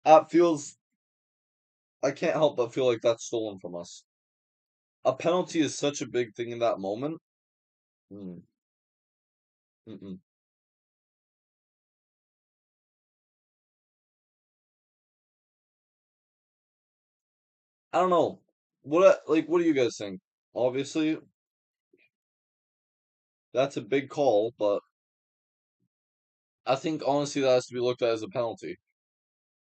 That feels. I can't help but feel like that's stolen from us. A penalty is such a big thing in that moment. Mm, mm-mm. I don't know. What do you guys think? Obviously, that's a big call, but I think honestly that has to be looked at as a penalty.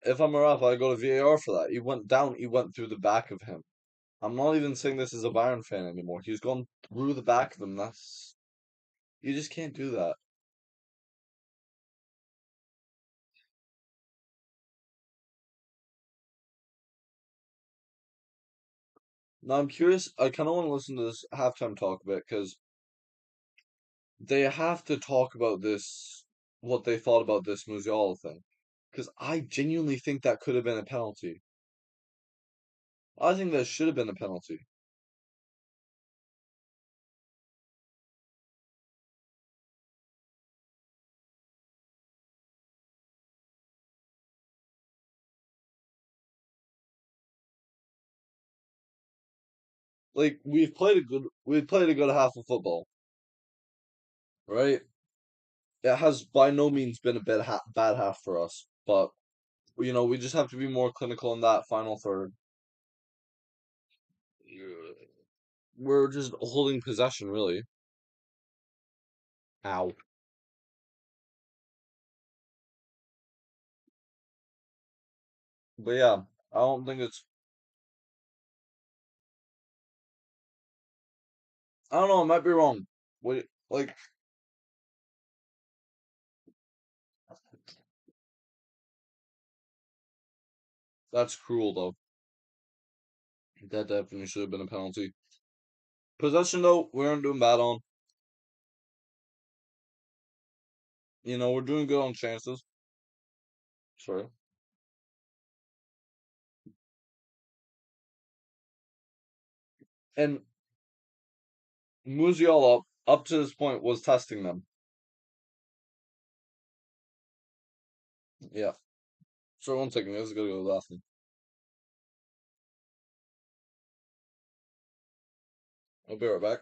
If I'm a ref, I go to VAR for that. He went down, he went through the back of him. I'm not even saying this as a Bayern fan anymore. He's gone through the back of him. That's you just can't do that. Now I'm curious. I kind of want to listen to this halftime talk a bit because they have to talk about this, what they thought about this Musiala thing. Because I genuinely think that could have been a penalty. I think that should have been a penalty. Like we've played a good half of football, right? It has by no means been a bad half for us, but we just have to be more clinical in that final third. We're just holding possession, really. Ow. But yeah, I don't think it's. I don't know. I might be wrong. Wait, like that's cruel though. That definitely should have been a penalty. Possession though, we aren't doing bad on. We're doing good on chances. Sorry. And Musiala up to this point was testing them. Yeah. So 1 second, I just gotta go to the bathroom. I'll be right back.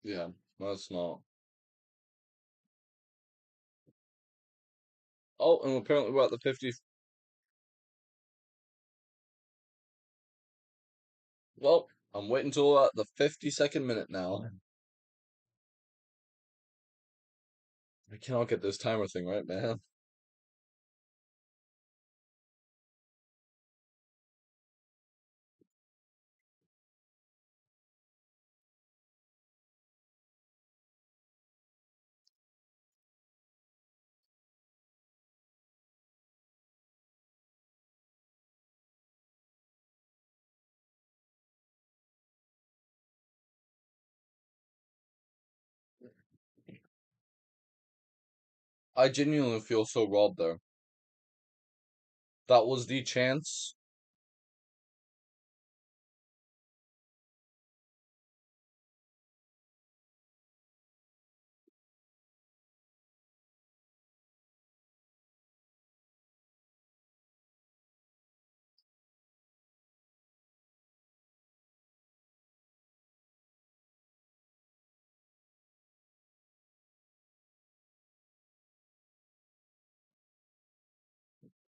Yeah, that's not. Oh, and apparently we're at the 50. Well, I'm waiting until the 52nd minute now. I cannot get this timer thing right, man. I genuinely feel so robbed there. That was the chance.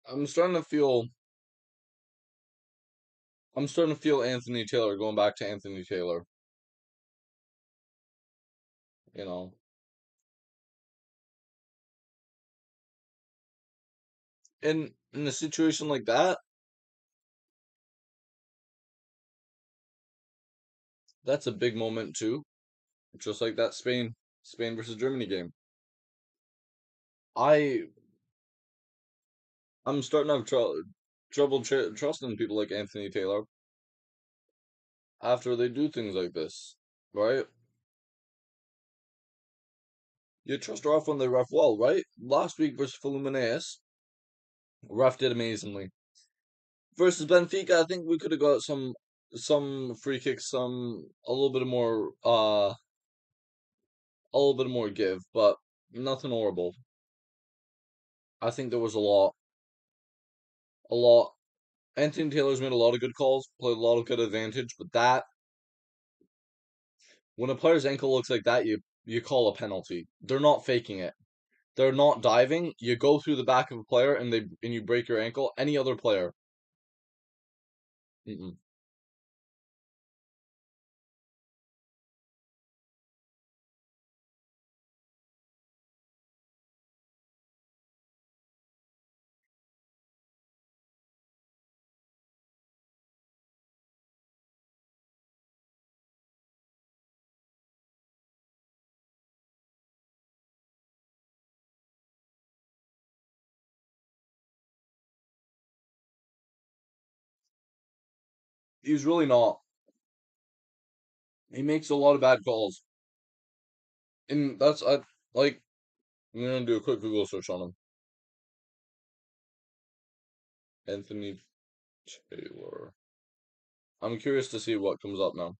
I'm starting to feel. I'm starting to feel Anthony Taylor going back to Anthony Taylor. You know, in a situation like that, that's a big moment too. Just like that Spain versus Germany game. I I'm starting to have trouble trusting people like Anthony Taylor after they do things like this, right? You trust ref when they ref well, right? Last week versus Fluminense, ref did amazingly. Versus Benfica, I think we could have got some free kicks, some a little bit more give, but nothing horrible. I think there was a lot. Anthony Taylor's made a lot of good calls, played a lot of good advantage, but that when a player's ankle looks like that, you call a penalty. They're not faking it. They're not diving. You go through the back of a player and you break your ankle. Any other player, mm-mm. He's really not. He makes a lot of bad calls, and that's I like. I'm gonna do a quick Google search on him. Anthony Taylor. I'm curious to see what comes up now.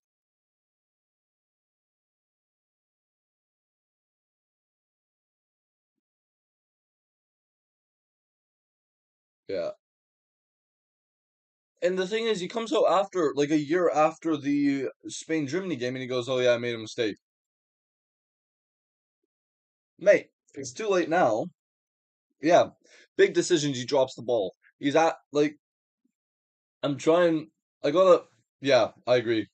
Yeah. And the thing is, he comes out after, like a year after the Spain Germany game, and he goes, "Oh yeah, I made a mistake, mate. It's too late now." Yeah, big decisions. He drops the ball. He's at like I'm trying. I gotta. Yeah, I agree.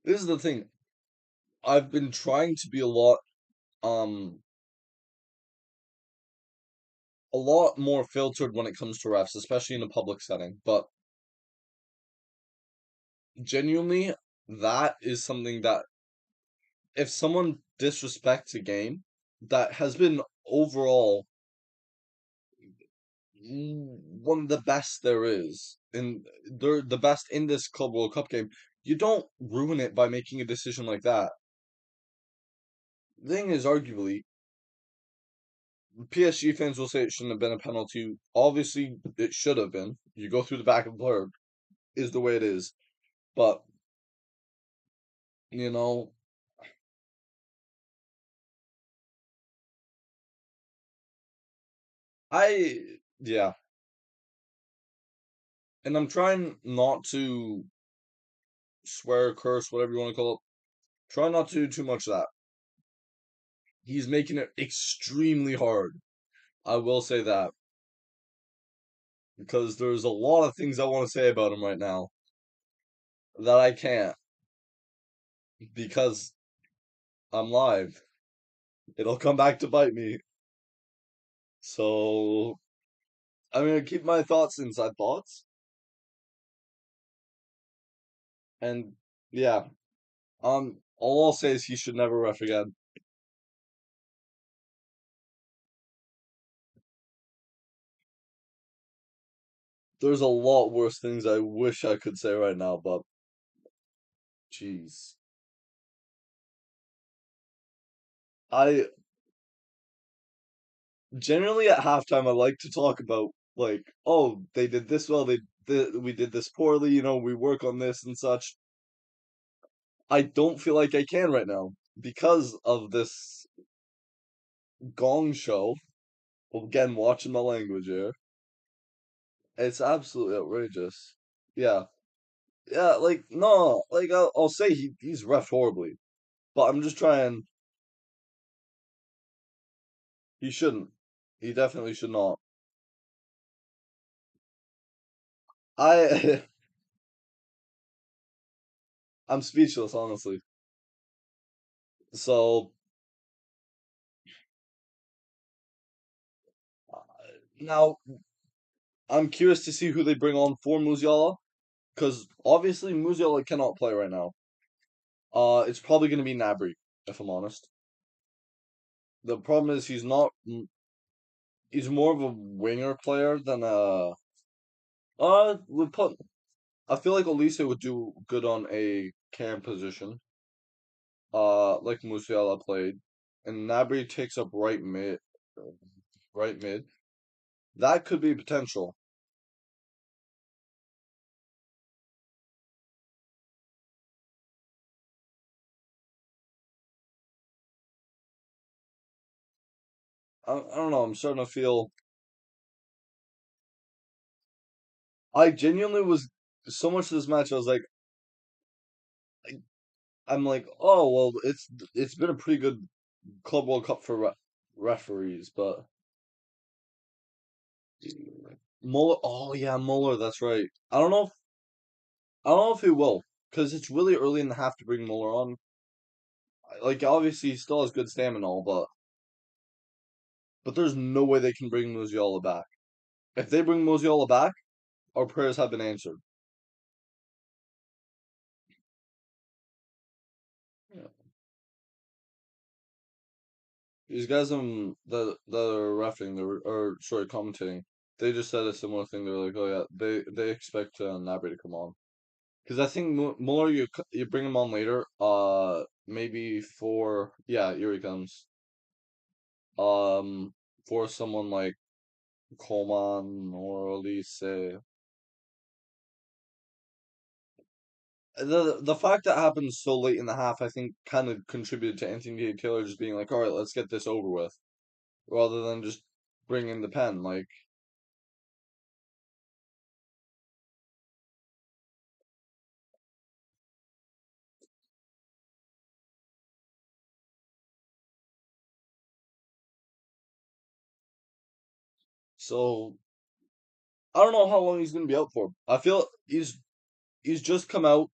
This is the thing. I've been trying to be um, a lot more filtered when it comes to refs, especially in a public setting. But genuinely, that is something that if someone disrespects a game that has been overall one of the best there is, and they're the best in this Club World Cup game, you don't ruin it by making a decision like that. The thing is, arguably, PSG fans will say it shouldn't have been a penalty. Obviously, it should have been. You go through the back of the player, is the way it is. But, you know, yeah. And I'm trying not to swear, curse, whatever you want to call it. Try not to do too much of that. He's making it extremely hard. I will say that because there's a lot of things I want to say about him right now that I can't because I'm live. It'll come back to bite me. So I'm gonna keep my thoughts inside thoughts. And yeah, all I'll say is he should never ref again. There's a lot worse things I wish I could say right now, but jeez. I generally at halftime I like to talk about like, oh, they did this well, we did this poorly, we work on this and such. I don't feel like I can right now because of this gong show. Again, watching my language here. It's absolutely outrageous. Yeah. Yeah, like no, like I'll say he's ref horribly, but I'm just trying. He shouldn't. He definitely should not. I I'm speechless, honestly. So uh, now I'm curious to see who they bring on for Musiala, because obviously Musiala cannot play right now. It's probably going to be Nabry, if I'm honest. The problem is he's not. He's more of a winger player than a. Would put. I feel like Olise would do good on a cam position. Like Musiala played, and Nabry takes up right mid. Right mid. That could be potential. I don't know. I'm starting to feel. I genuinely was so much of this match. I was like, I- I'm like, oh well, it's been a pretty good Club World Cup for referees, but Muller. Oh yeah, Muller. That's right. I don't know if he will because it's really early in the half to bring Muller on. Like obviously he still has good stamina, and all, but there's no way they can bring Musiala back. If they bring Musiala back, our prayers have been answered. Yeah. These guys that are refing, or sorry, commentating, they just said a similar thing. They were like, "Oh yeah, they expect Gnabry to come on." Because I think Muller, you bring him on later. Maybe for yeah, here he comes. Um, for someone like Coleman or Elise. The fact that happened so late in the half, I think, kind of contributed to Anthony Taylor just being like, "All right, let's get this over with," rather than just bring in the pen. Like, so I don't know how long he's gonna be out for. I feel he's just come out.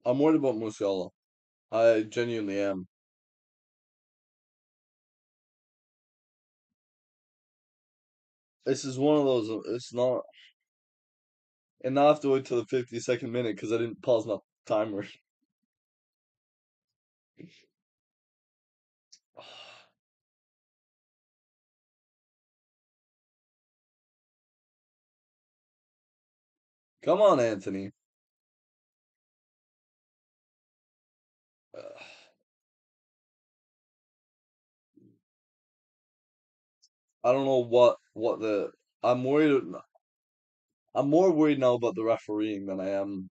I'm worried about Musiala. I genuinely am. This is one of those. It's not, and now I have to wait till the 52nd minute because I didn't pause my timer. Come on, Anthony. I don't know what the. I'm worried. I'm more worried now about the refereeing than I am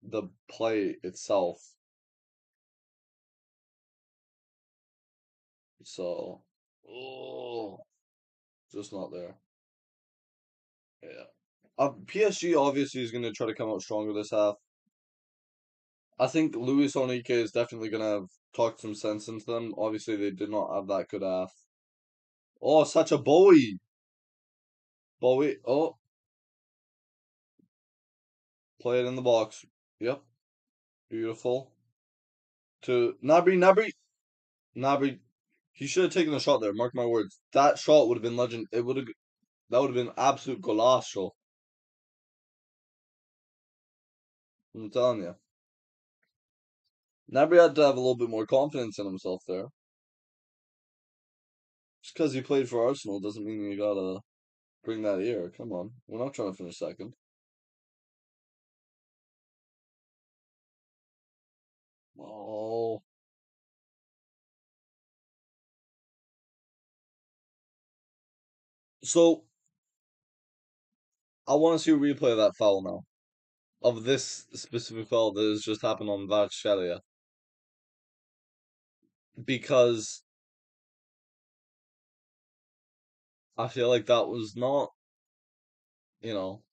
the play itself. So, oh, just not there. Yeah. PSG obviously is going to try to come out stronger this half. I think Luis Enrique is definitely going to have talked some sense into them. Obviously, they did not have that good half. Oh, such a Bowie. Bowie. Oh, play it in the box. Yep. Beautiful. To Nabry, Nabry. Nabry. He should have taken the shot there. Mark my words. That shot would have been legend. It would have. That would have been absolute golazo. I'm telling you. Nabry had to have a little bit more confidence in himself there. Just because he played for Arsenal doesn't mean you gotta bring that here. Come on. We're not trying to finish second. Oh. So, I want to see a replay of that foul now. Of this specific foul that has just happened on WATCHALONG. Because I feel like that was not, you know,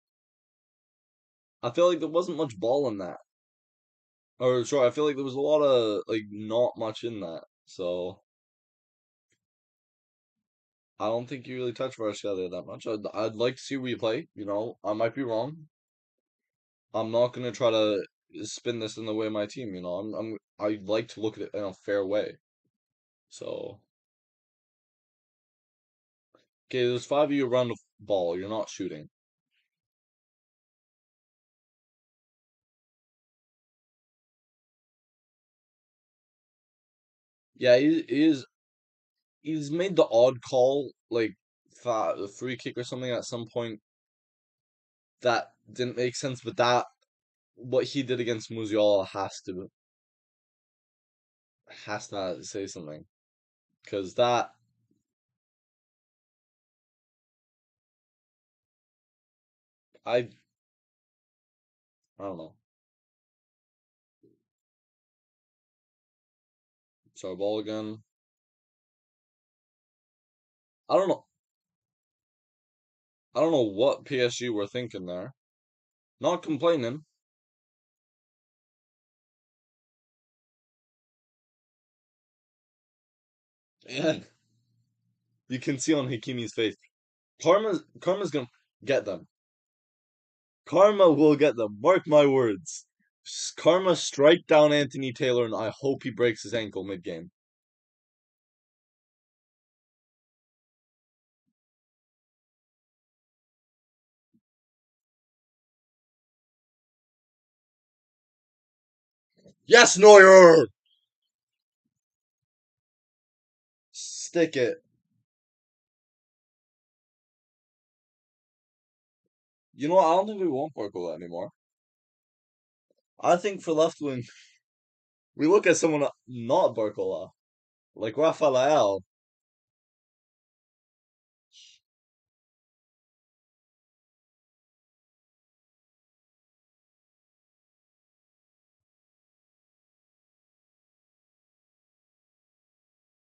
I feel like there wasn't much ball in that. Or, sorry, I feel like there was a lot of, like, not much in that. So, I don't think you really touched WATCHALONG that much. I'd like to see a replay, I might be wrong. I'm not gonna try to spin this in the way of my team, I like to look at it in a fair way. So, okay, there's five of you around the ball. You're not shooting. Yeah, he is. He's made the odd call, like a free kick or something at some point that didn't make sense. But that what he did against Musiala has to say something because I I don't know. So ball again. I don't know. I don't know what PSG were thinking there. Not complaining. Yeah, you can see on Hakimi's face. Karma's gonna get them. Karma will get them. Mark my words. Karma strike down Anthony Taylor, and I hope he breaks his ankle mid-game. Yes, Neuer! Stick it. You know what? I don't think we want Barcola anymore. I think for left wing, we look at someone not Barcola, like Rafael.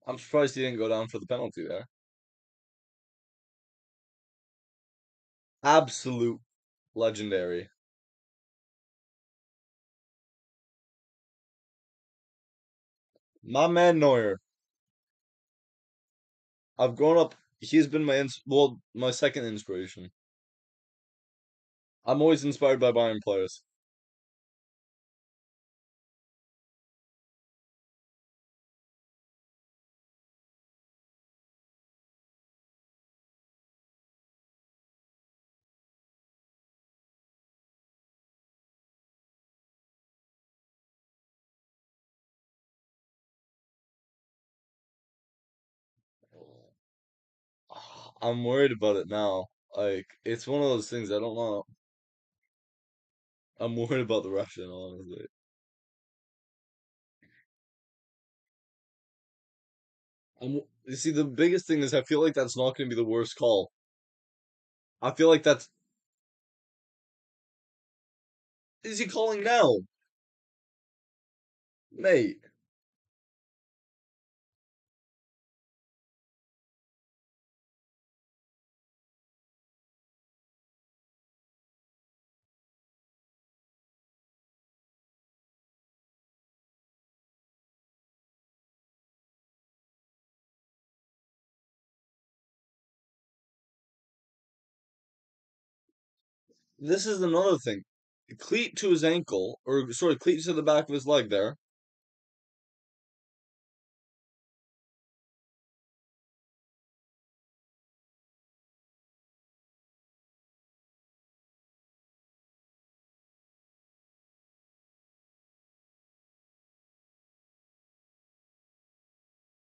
I'm surprised he didn't go down for the penalty there. Absolute legendary. My man Neuer. I've grown up. He's been my second inspiration. I'm always inspired by Bayern players. I'm worried about it now. Like it's one of those things I don't know. I'm worried about the Russian, honestly. You see, the biggest thing is I feel like that's not going to be the worst call. I feel like that's. Is he calling now, mate? this is another thing. Cleat to his ankle, or sorry, cleat to the back of his leg there.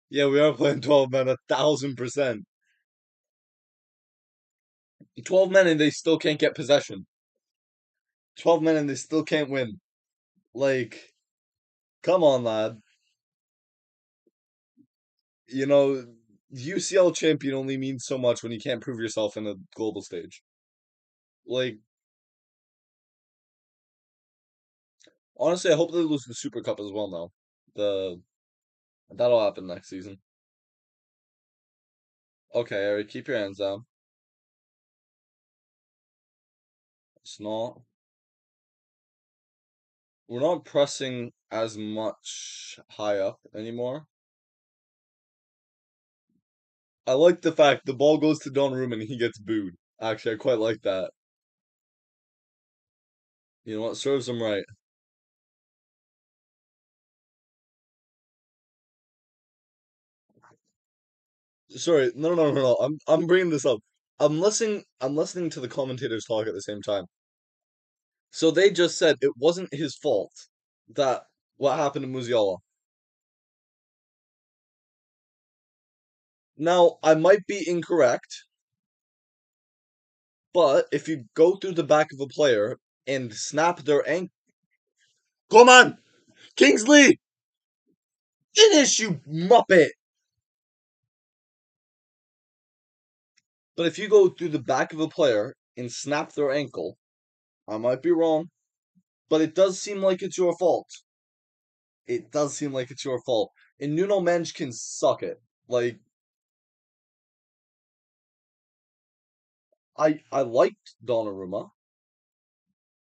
Yeah, we are playing 12 men 1,000%. 12 men and they still can't get possession. 12 men and they still can't win. Like, come on, lad. You know, UCL champion only means so much when you can't prove yourself in a global stage. Like, honestly, I hope they lose the Super Cup as well now. The That'll happen next season. Okay, Eric, keep your hands down. It's not. We're not pressing as much high up anymore. I like the fact the ball goes to Donnarumma and he gets booed. Actually, I quite like that. You know what? Serves him right. Sorry, no. I'm bringing this up. I'm listening to the commentators talk at the same time. So they just said it wasn't his fault that what happened to Musiala. Now, I might be incorrect, but if you go through the back of a player and snap their ankle, come on, Kingsley, finish you muppet. But if you go through the back of a player and snap their ankle, I might be wrong, but it does seem like it's your fault. It does seem like it's your fault. And Nuno Mensch can suck it. Like I liked Donnarumma,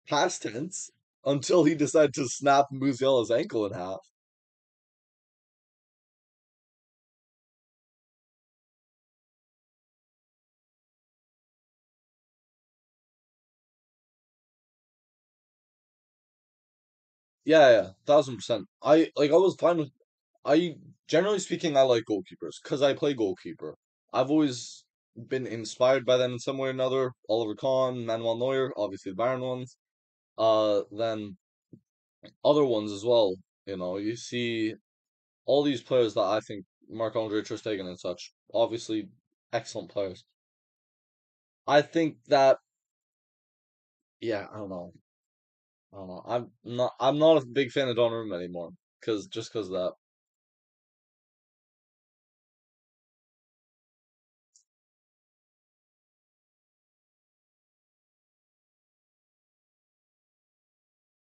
past tense, until he decided to snap Musiala's ankle in half. Yeah, 1,000%. I was fine with I generally speaking I like goalkeepers because I play goalkeeper. I've always been inspired by them in some way or another. Oliver Kahn, Manuel Neuer, obviously the Bayern ones. Then other ones as well. You know, you see all these players that I think Marc-Andre Ter Stegen and such, obviously excellent players. I think that yeah, I don't know. I don't know. I'm not a big fan of Donnarumma anymore because of that.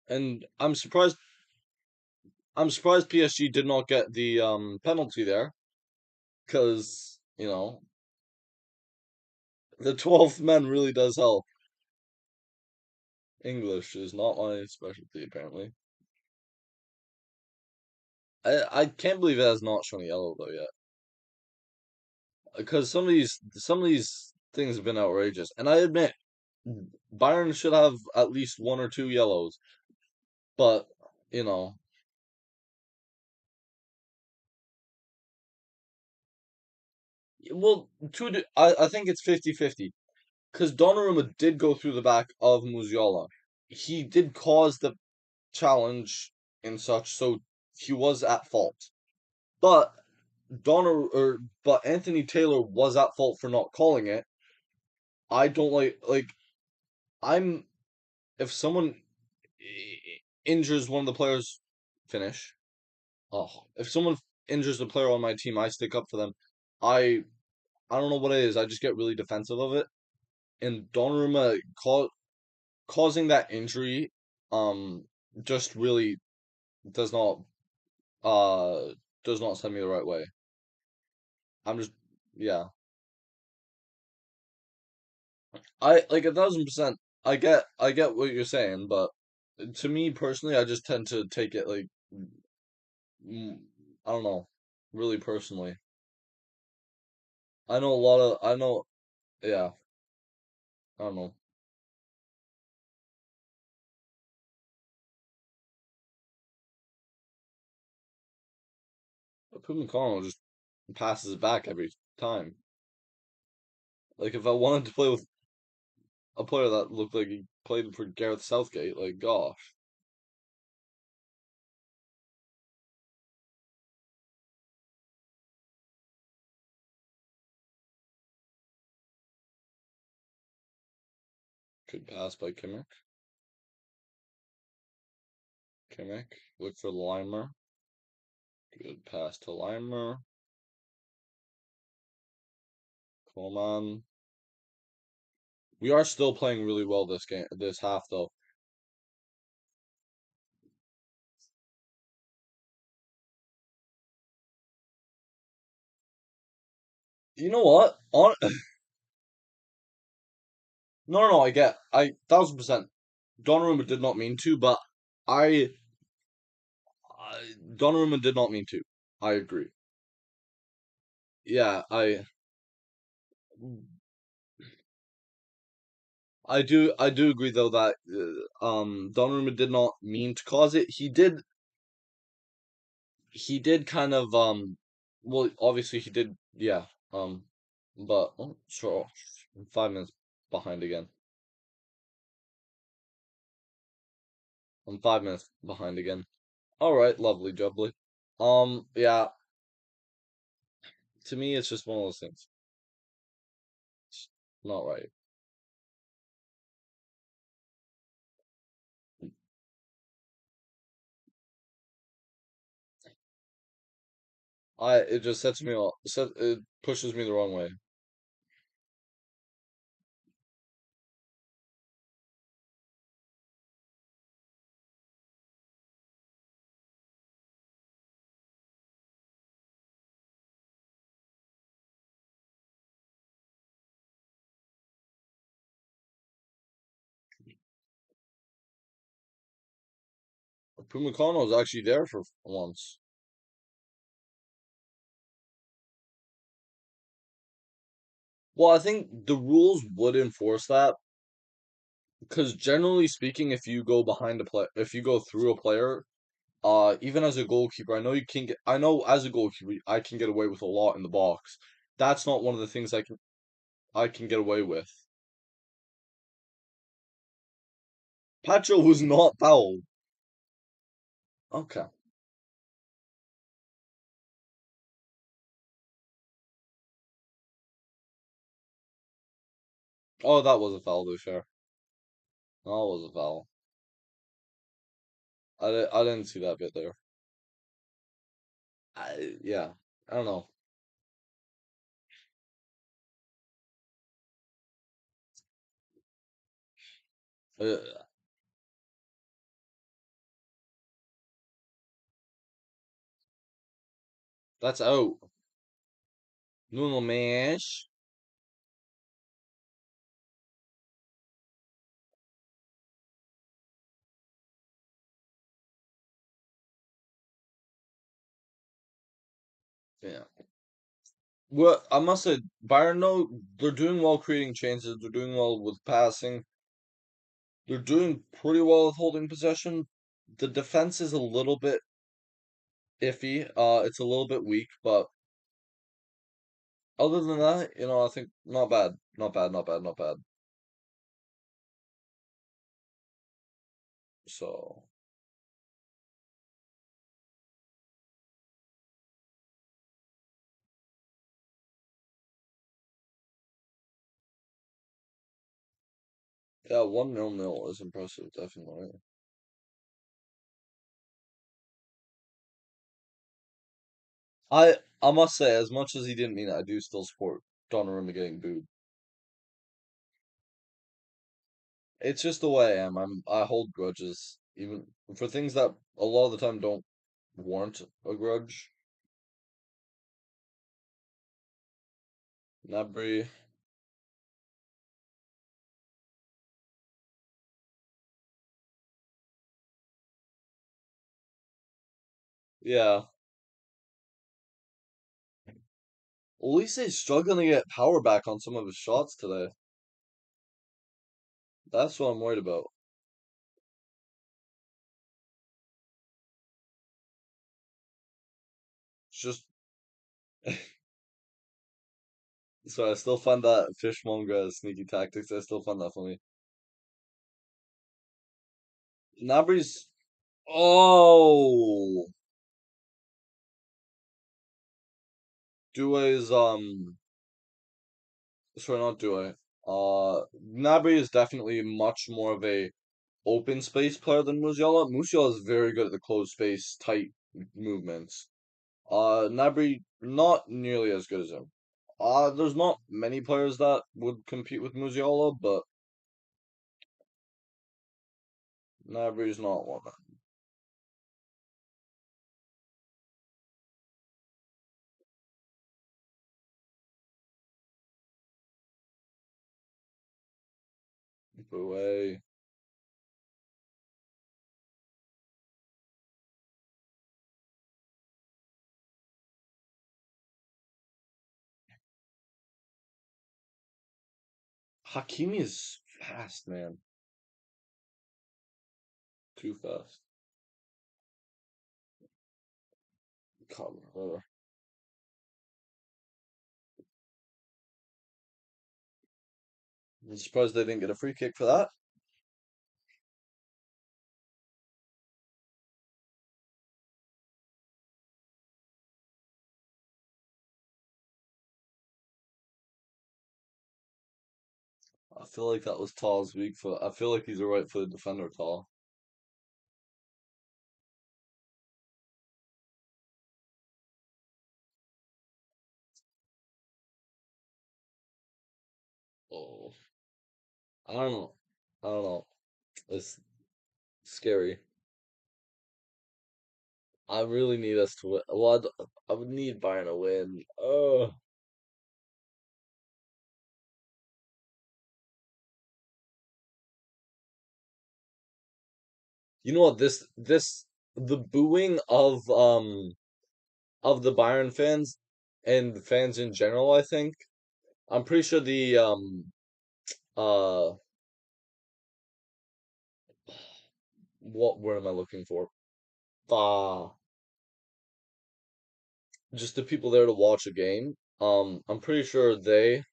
And I'm surprised PSG did not get the penalty there because, the 12th man really does help. English is not my specialty apparently. I can't believe it has not shown yellow though yet. Because some of these things have been outrageous. And I admit Bayern should have at least one or two yellows, but you know, well, I think it's 50-50 because Donnarumma did go through the back of Musiala. He did cause the challenge and such, so he was at fault. But but Anthony Taylor was at fault for not calling it. I don't like I'm if someone injures one of the players, finish. Oh, if someone injures a player on my team, I stick up for them. I I don't know what it is. I just get really defensive of it. And Donnarumma causing that injury, just really does not uh does not send me the right way. I'm just yeah. I like 1,000%. I get what you're saying, but to me personally, I just tend to take it like I don't know, really personally. I know a lot of I know yeah, I don't know. Upamecano just passes it back every time. Like if I wanted to play with a player that looked like he played for Gareth Southgate, like gosh, good pass by Kimmich. Kimmich, look for Limer. Good pass to Limer. Coleman. We are still playing really well this game, this half though. You know what? On no, I 1000%. Donnarumma did not mean to, but I, Donnarumma did not mean to. I agree. Yeah, I do agree though that Donnarumma did not mean to cause it. He did kind of well obviously he did yeah but oh, sure, I'm 5 minutes behind again. I'm 5 minutes behind again. All right, lovely jubbly. Yeah, to me it's just one of those things. It's not right. It just sets me off. It pushes me the wrong way. Pumacano is actually there for once. Well, I think the rules would enforce that because generally speaking, if you go behind a play, if you go through a player, even as a goalkeeper, I know you can get. I know as a goalkeeper, I can get away with a lot in the box. That's not one of the things I can get away with. Pacho was not fouled. Okay. Oh, that was a foul, to be fair. That was a foul. I didn't see that bit there. Yeah, I don't know. Uh, that's out. Nuno Mendes. Yeah. Well, I must say, Bayern, no, they're doing well creating chances. They're doing well with passing. They're doing pretty well with holding possession. The defense is a little bit iffy. It's a little bit weak, but other than that, I think not bad. Not bad, not bad, not bad. So, yeah, 1-0 is impressive, definitely. I must say, as much as he didn't mean it, I do still support Donnarumma getting booed. It's just the way I am. I hold grudges, even for things that a lot of the time don't warrant a grudge. Nabry, yeah. Elise is struggling to get power back on some of his shots today. That's what I'm worried about. It's just So I still find that fishmonger sneaky tactics. I still find that funny. Nabry's. Oh, Doué's sorry, not Doué. Gnabry is definitely much more of a open space player than Musiala. Musiala is very good at the closed space, tight movements. Gnabry not nearly as good as him. There's not many players that would compete with Musiala, but Gnabry's not one. Doué. Hakimi is fast, man. Too fast. God, whatever. I'm surprised they didn't get a free kick for that. I feel like that was Tall's weak foot. I feel like he's a right-footed defender, Tall. Oh, I don't know. I don't know. It's scary. I really need us to win. Well, I would need Bayern to win. Oh, you know what? The booing of the Bayern fans and fans in general. I think I'm pretty sure the uh what word am I looking for? Uh just the people there to watch a game. I'm pretty sure they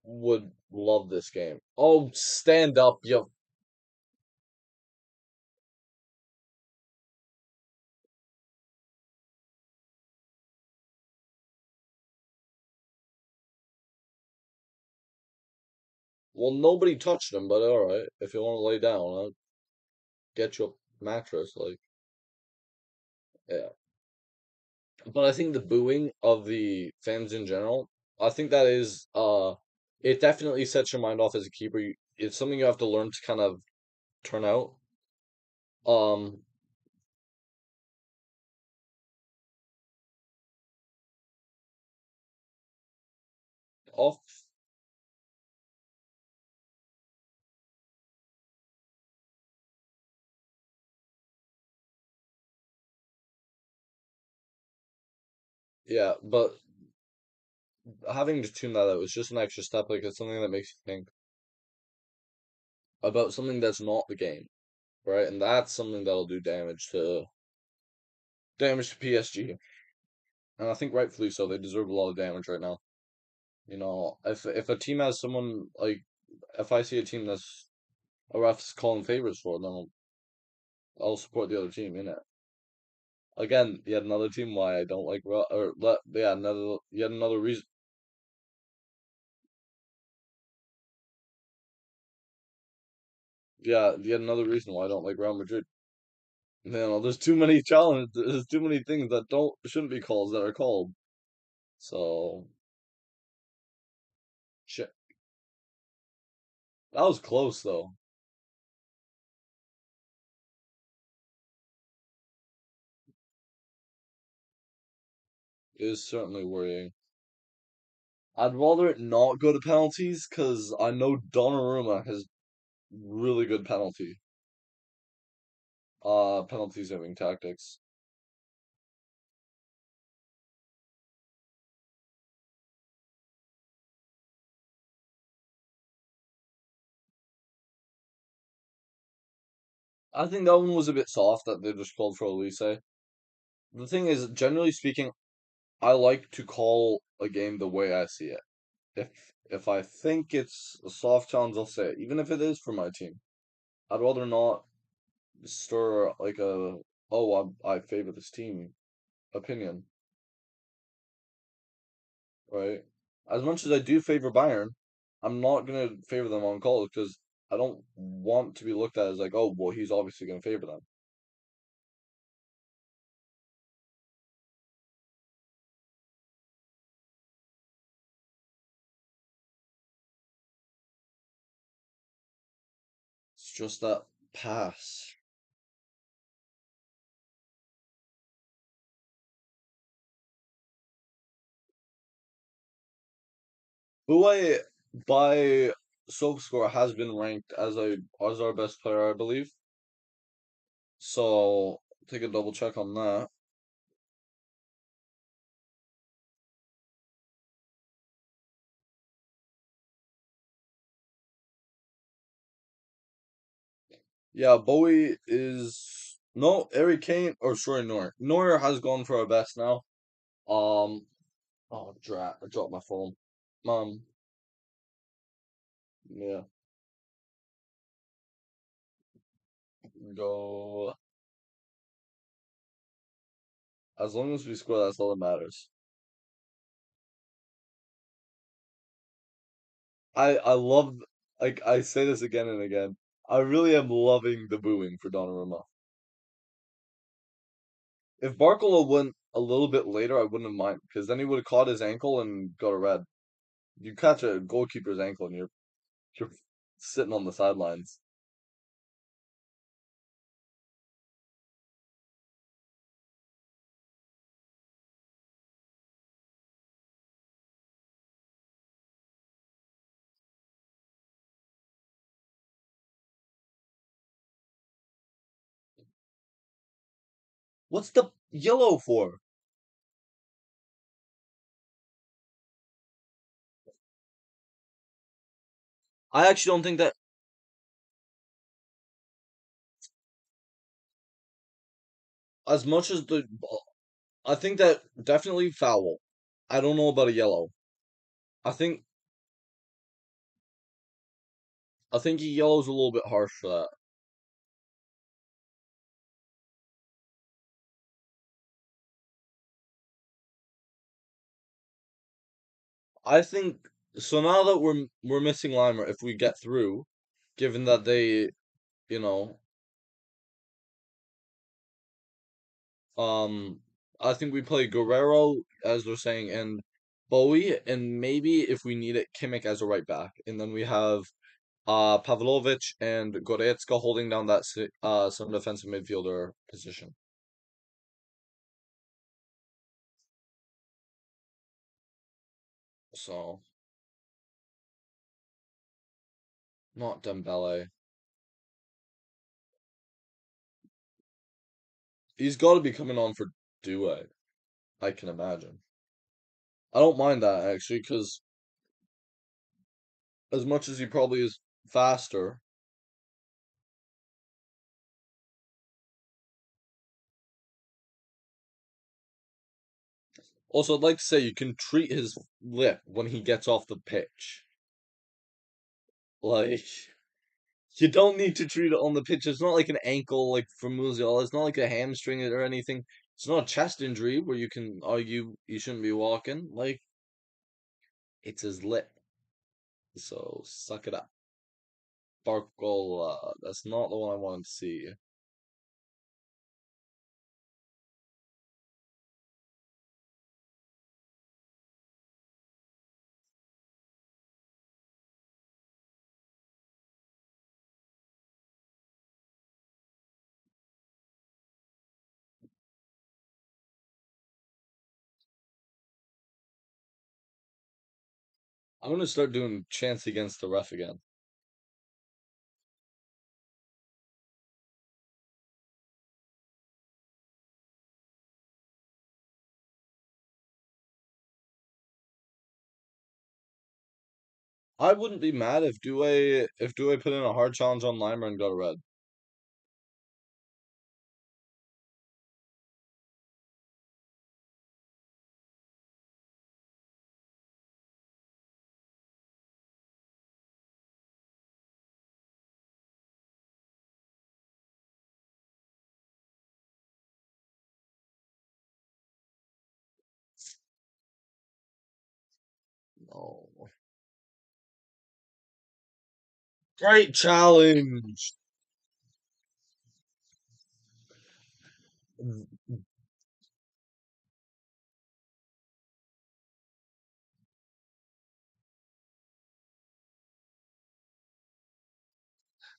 would love this game. Oh, stand up, yo. Well, nobody touched him, but all right. If you want to lay down, I'll get you a mattress. Like, yeah. But I think the booing of the fans in general, I think that is, it definitely sets your mind off as a keeper. It's something you have to learn to kind of turn out. Um, off, yeah. But having to tune that out is just an extra step. Like, it's something that makes you think about something that's not the game, right? And that's something that'll do damage to PSG. And I think rightfully so. They deserve a lot of damage right now. You know, if a team has someone like, if I see a team that's a ref's calling favors for, then I'll support the other team in it. Again, yet another team why I don't like yeah, another yet another reason. Yeah, yet another reason why I don't like Real Madrid. You know, there's too many challenges. There's too many things that don't shouldn't be calls that are called. So shit. That was close though. It is certainly worrying. I'd rather it not go to penalties because I know Donnarumma has really good penalty saving tactics. I think that one was a bit soft that they just called for Elise. The thing is, generally speaking, I like to call a game the way I see it. if I think it's a soft challenge, I'll say it, even if it is for my team. I'd rather not stir like a I favor this team opinion, right? As much as I do favor Bayern, I'm not gonna favor them on calls because I don't want to be looked at as like, oh, well, he's obviously gonna favor them. It's just that pass. Boué by SoapScore has been ranked as our best player, I believe. So take a double check on that. Yeah, Bowie is no Harry Kane or sorry Neuer. Neuer has gone for our best now. Um, I dropped my phone. Um, yeah, go as long as we score, that's all that matters. I love like I say this again and again. I really am loving the booing for Donnarumma. If Barcola went a little bit later, I wouldn't have mind because then he would have caught his ankle and got a red. You catch a goalkeeper's ankle and you're sitting on the sidelines. What's the yellow for? I actually don't think that as much as the I think that definitely foul. I don't know about a yellow. I think I think a yellow's a little bit harsh for that. I think so now that we're missing Limer, if we get through, given that they, you know, um, I think we play Guerrero as they're saying and Bowie, and maybe if we need it, Kimmich as a right back, and then we have Pavlovic and Goretzka holding down that some defensive midfielder position. So not Dembele. He's got to be coming on for Due. I can imagine. I don't mind that actually, because as much as he probably is faster, also I'd like to say you can treat his lip when he gets off the pitch. Like you don't need to treat it on the pitch. It's not like an ankle like for Musiala. It's not like a hamstring or anything. It's not a chest injury where you can argue you shouldn't be walking. Like it's his lip. So suck it up. Barcola. That's not the one I wanted to see. I'm gonna start doing chants against the ref again. I wouldn't be mad if Due put in a hard challenge on Limer and got a red. Oh, great challenge.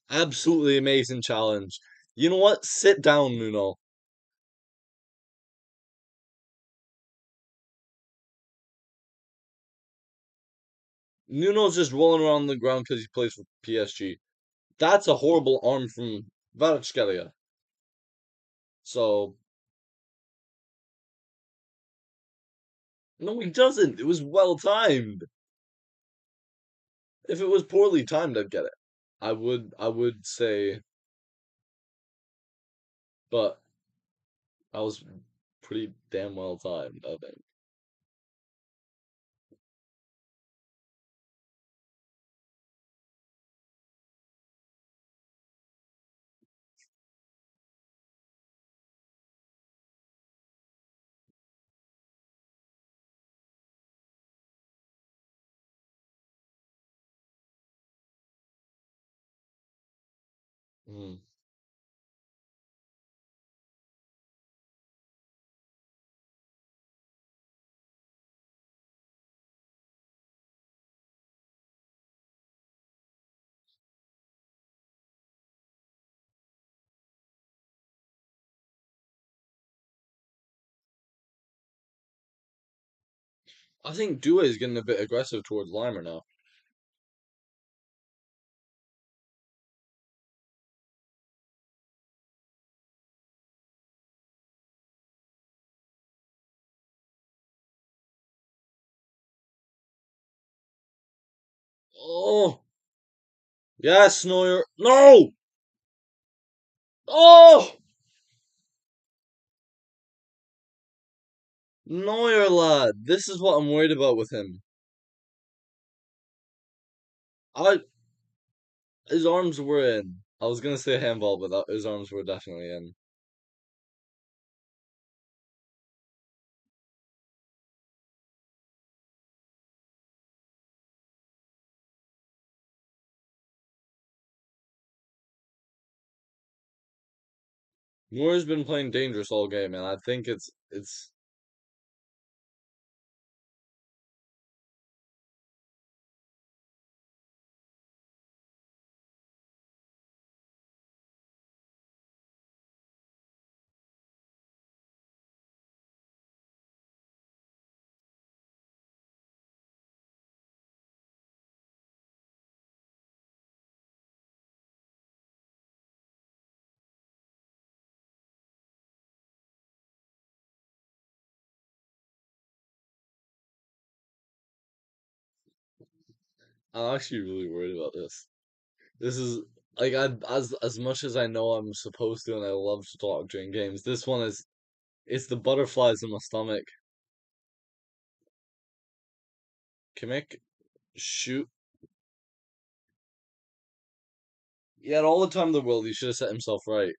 Absolutely amazing challenge. You know what? Sit down, Nuno. Nuno's just rolling around on the ground because he plays for PSG. That's a horrible arm from WATCHALONG. So, no, he doesn't. It was well timed. If it was poorly timed, I'd get it. I would say, but I was pretty damn well timed, I think. Mm. I think Due is getting a bit aggressive towards Limer now. Oh, yes, Neuer. No! Oh! Neuer, lad. This is what I'm worried about with him. I His arms were in. I was gonna say handball, but his arms were definitely in. Neuer's been playing dangerous all game, and I think it's. I'm actually really worried about this. This is like as much as I know I'm supposed to, and I love to talk during games. This one is it's the butterflies in my stomach. Kimmich, shoot. He had all the time in the world. He should have set himself right.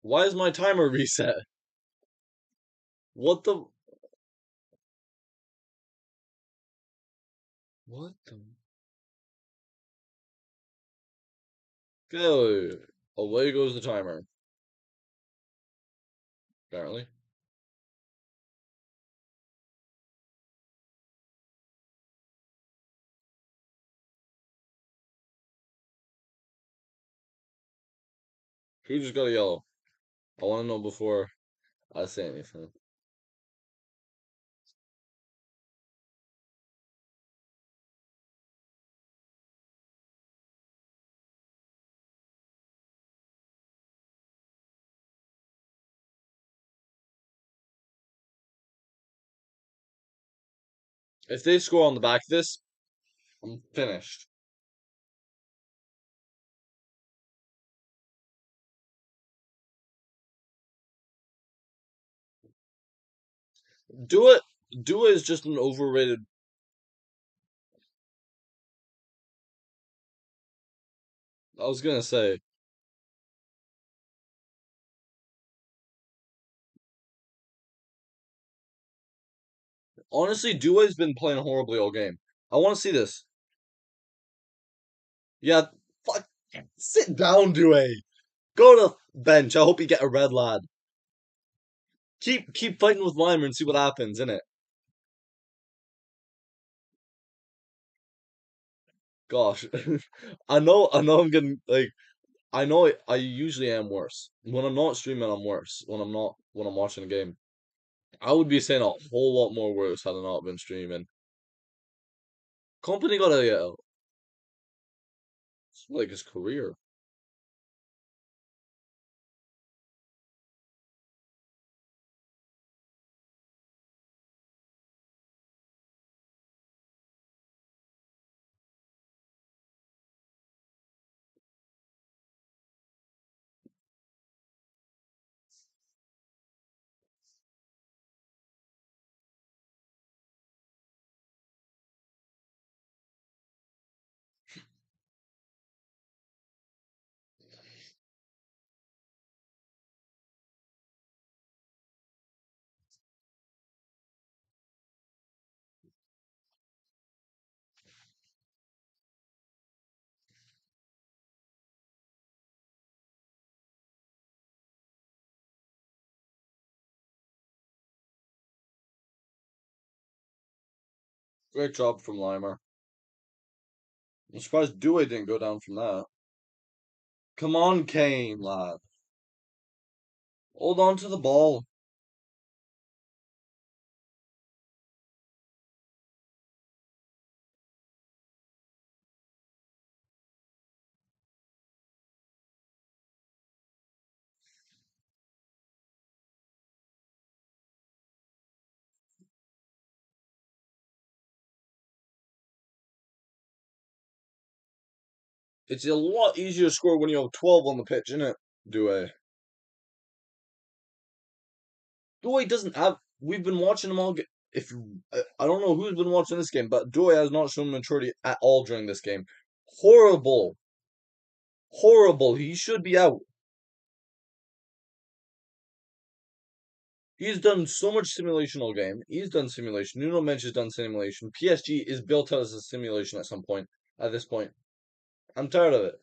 Why is my timer reset? What the? What the? Go. Away goes the timer. Apparently. Who just got a yellow? I want to know before I say anything. If they score on the back of this, I'm finished. Do it. Do it is just an overrated. I was gonna say, honestly, Due's been playing horribly all game. I want to see this. Yeah, fuck. Sit down, Dewey. Go to the bench. I hope you get a red, lad. Keep fighting with Weimer and see what happens, innit? Gosh, I know. I'm getting like, I know I usually am worse. When I'm not streaming, I'm worse. When I'm watching a game, I would be saying a whole lot more worse had I not been streaming. Company got a it's like his career. Great job from Limer. I'm surprised Dewey didn't go down from that. Come on, Kane, lad. Hold on to the ball. It's a lot easier to score when you have 12 on the pitch, isn't it, Dewey? Dewey doesn't have. We've been watching him all. If I don't know who's been watching this game, but Dewey has not shown maturity at all during this game. Horrible, horrible. He should be out. He's done so much simulation all game. He's done simulation. Nuno Mensch has done simulation. PSG is built out as a simulation at some point. At this point, I'm tired of it.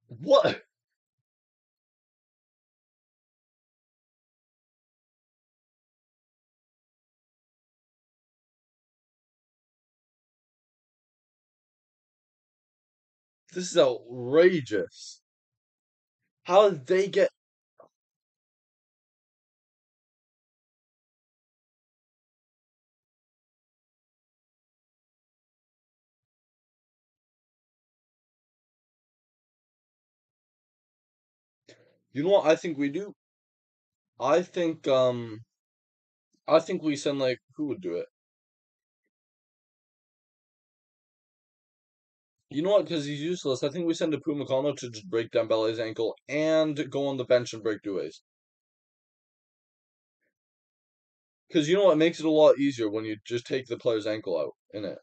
What? This is outrageous. How did they get? You know what I think we do? I think um I think we send like who would do it? You know what? Because he's useless. I think we send a Pumacano to just break down Ballet's ankle and go on the bench and break Due's. Because you know what? It makes it a lot easier when you just take the player's ankle out, in it.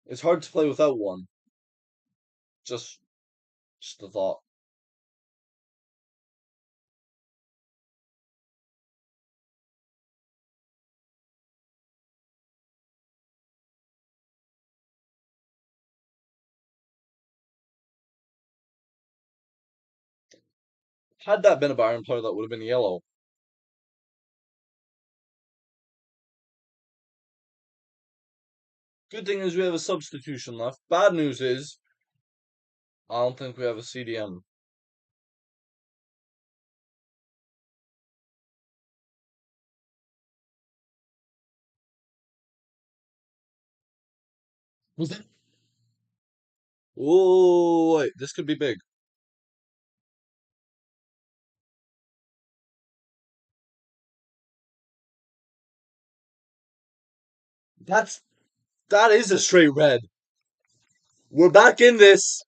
It's hard to play without one. Just, just a thought. Had that been a Bayern player, that would have been yellow. Good thing is we have a substitution left. Bad news is I don't think we have a CDM. Was that? Oh, wait, this could be big. That is a straight red. We're back in this.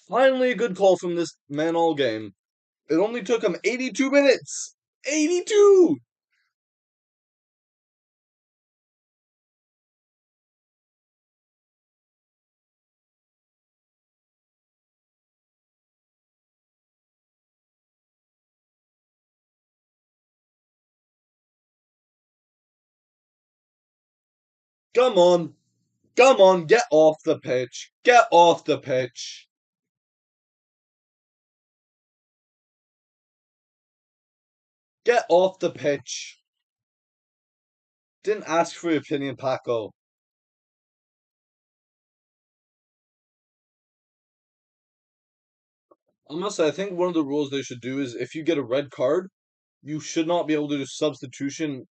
Finally, a good call from this man all game. It only took him 82 minutes. 82. Come on. Come on, get off the pitch. Get off the pitch. Get off the pitch. Didn't ask for your opinion, Paco. I must say, I think one of the rules they should do is if you get a red card, you should not be able to do substitution.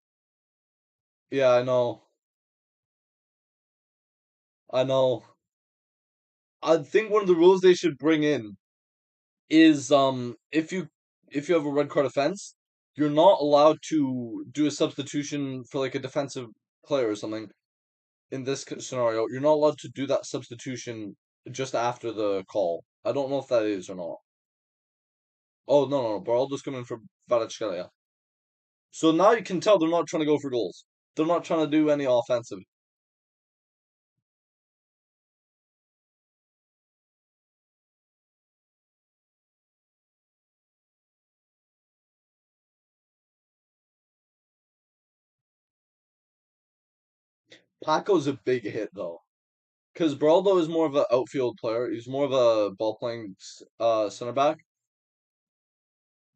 Yeah, I know. I know. I think one of the rules they should bring in is if you have a red card offense, you're not allowed to do a substitution for like a defensive player or something. In this scenario, you're not allowed to do that substitution just after the call. I don't know if that is or not. Oh no, no, no, Baraldo's coming for Kvaratskhelia. So now you can tell they're not trying to go for goals. They're not trying to do any offensive. Paco's a big hit though, because Baraldo is more of an outfield player. He's more of a ball playing center back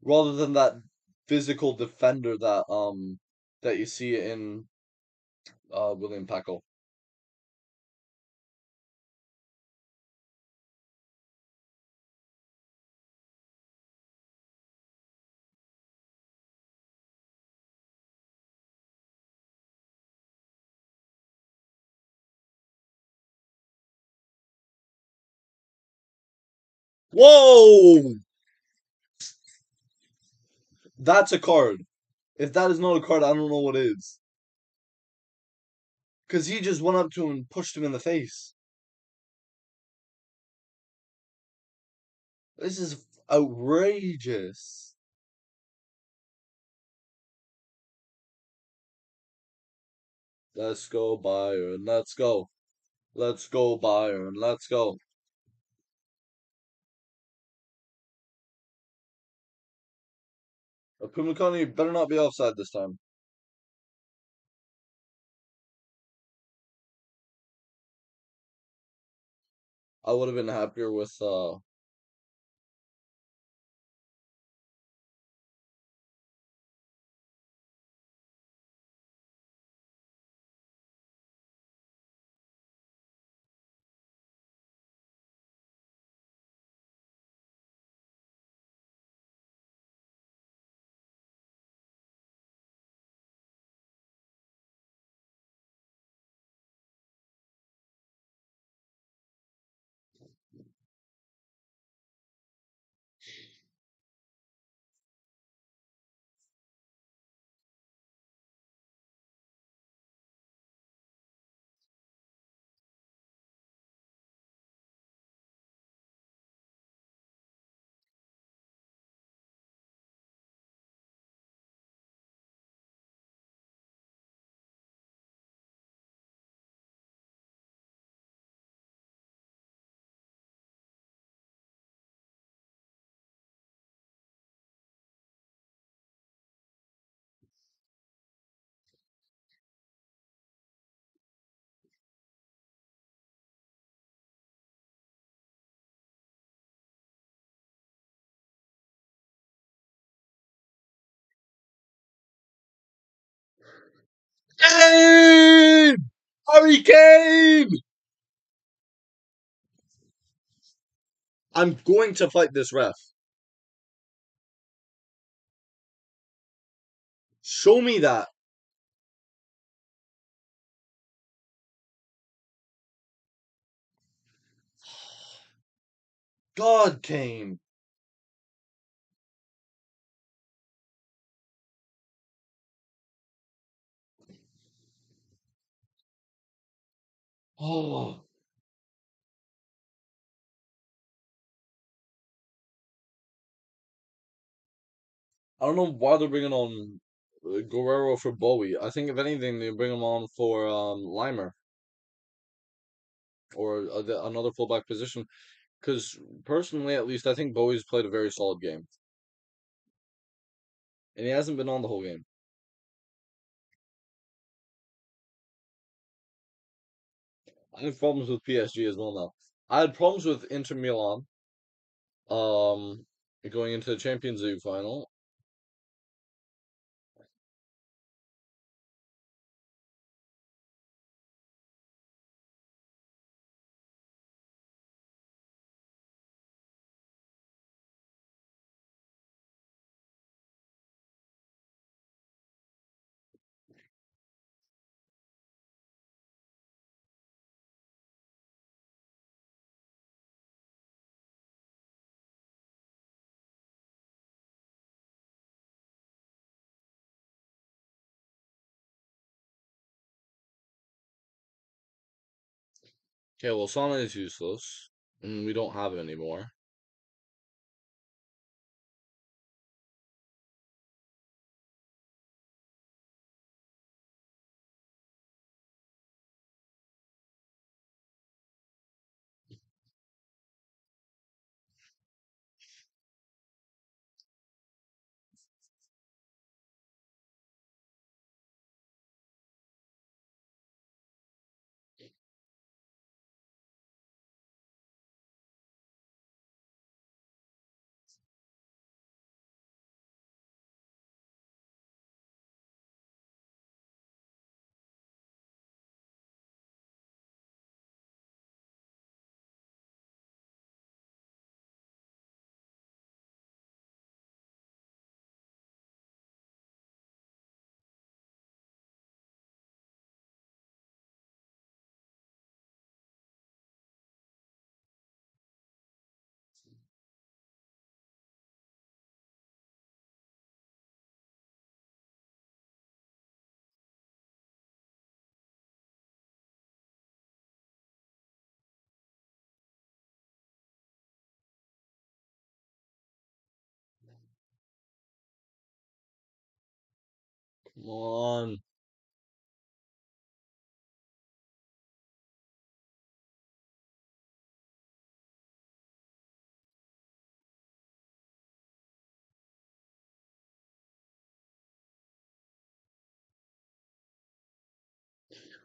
rather than that physical defender that you see in William Paco. Whoa! That's a card. If that is not a card, I don't know what is. Because he just went up to him and pushed him in the face. This is outrageous. Let's go, Bayern. Let's go. Let's go, Bayern. Let's go. Pumakani better not be offside this time. I would have been happier with Kane! Harry Kane! I'm going to fight this ref. Show me that. God, Kane. Oh, I don't know why they're bringing on Guerrero for Bowie. I think if anything, they bring him on for Limer or another fullback position. Because personally, at least, I think Bowie's played a very solid game, and he hasn't been on the whole game. I have problems with PSG as well now. I had problems with Inter Milan, um, going into the Champions League final. Okay, well, Sana is useless, and we don't have it anymore. Come on.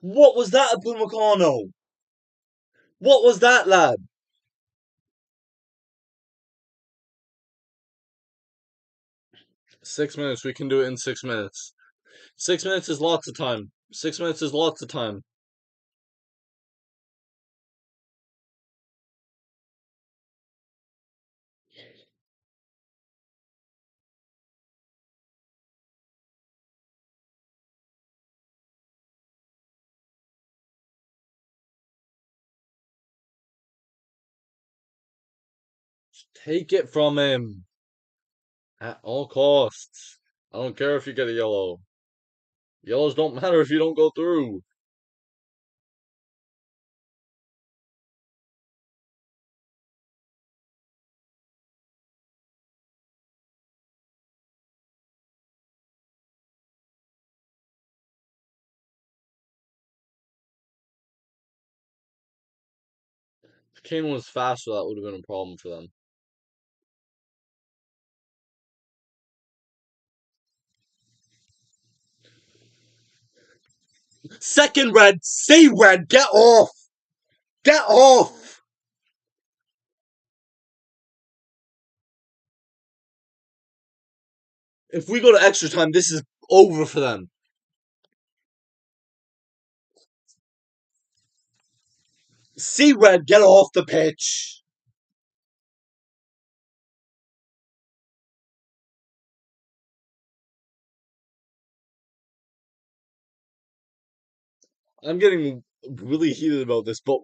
What was that, Upamecano? What was that, lad? 6 minutes. We can do it in 6 minutes. 6 minutes is lots of time. 6 minutes is lots of time. Take it from him at all costs. I don't care if you get a yellow. Yellows don't matter if you don't go through. If Kane was faster, that would have been a problem for them. Second red, say red, get off! Get off! If we go to extra time, this is over for them. See red, get off the pitch. I'm getting really heated about this, but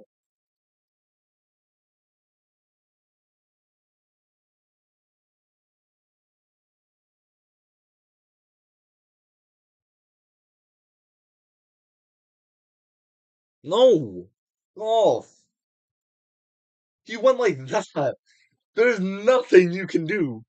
no. Oh, he went like that. There's nothing you can do.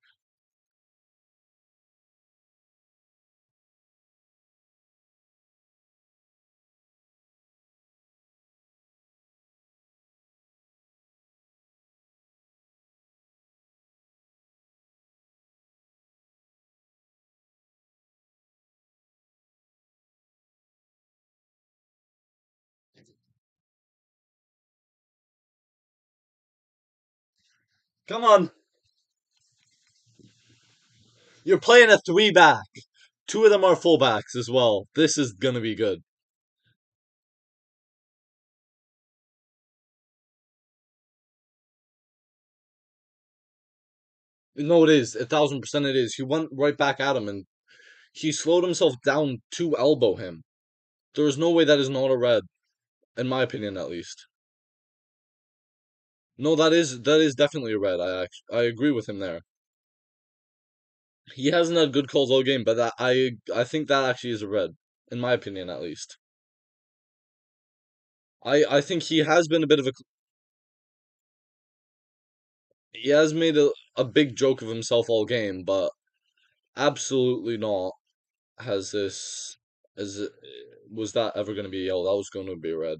Come on. You're playing a three back. Two of them are fullbacks as well. This is gonna be good. No, it is. 1,000% it is. He went right back at him and he slowed himself down to elbow him. There is no way that is not a red, in my opinion at least. No, that is definitely a red. I agree with him there. He hasn't had good calls all game, but I think that actually is a red, in my opinion at least. I think he has been a bit of a he has made a big joke of himself all game, but absolutely not has this is was that ever going to be a yellow? That was going to be a red.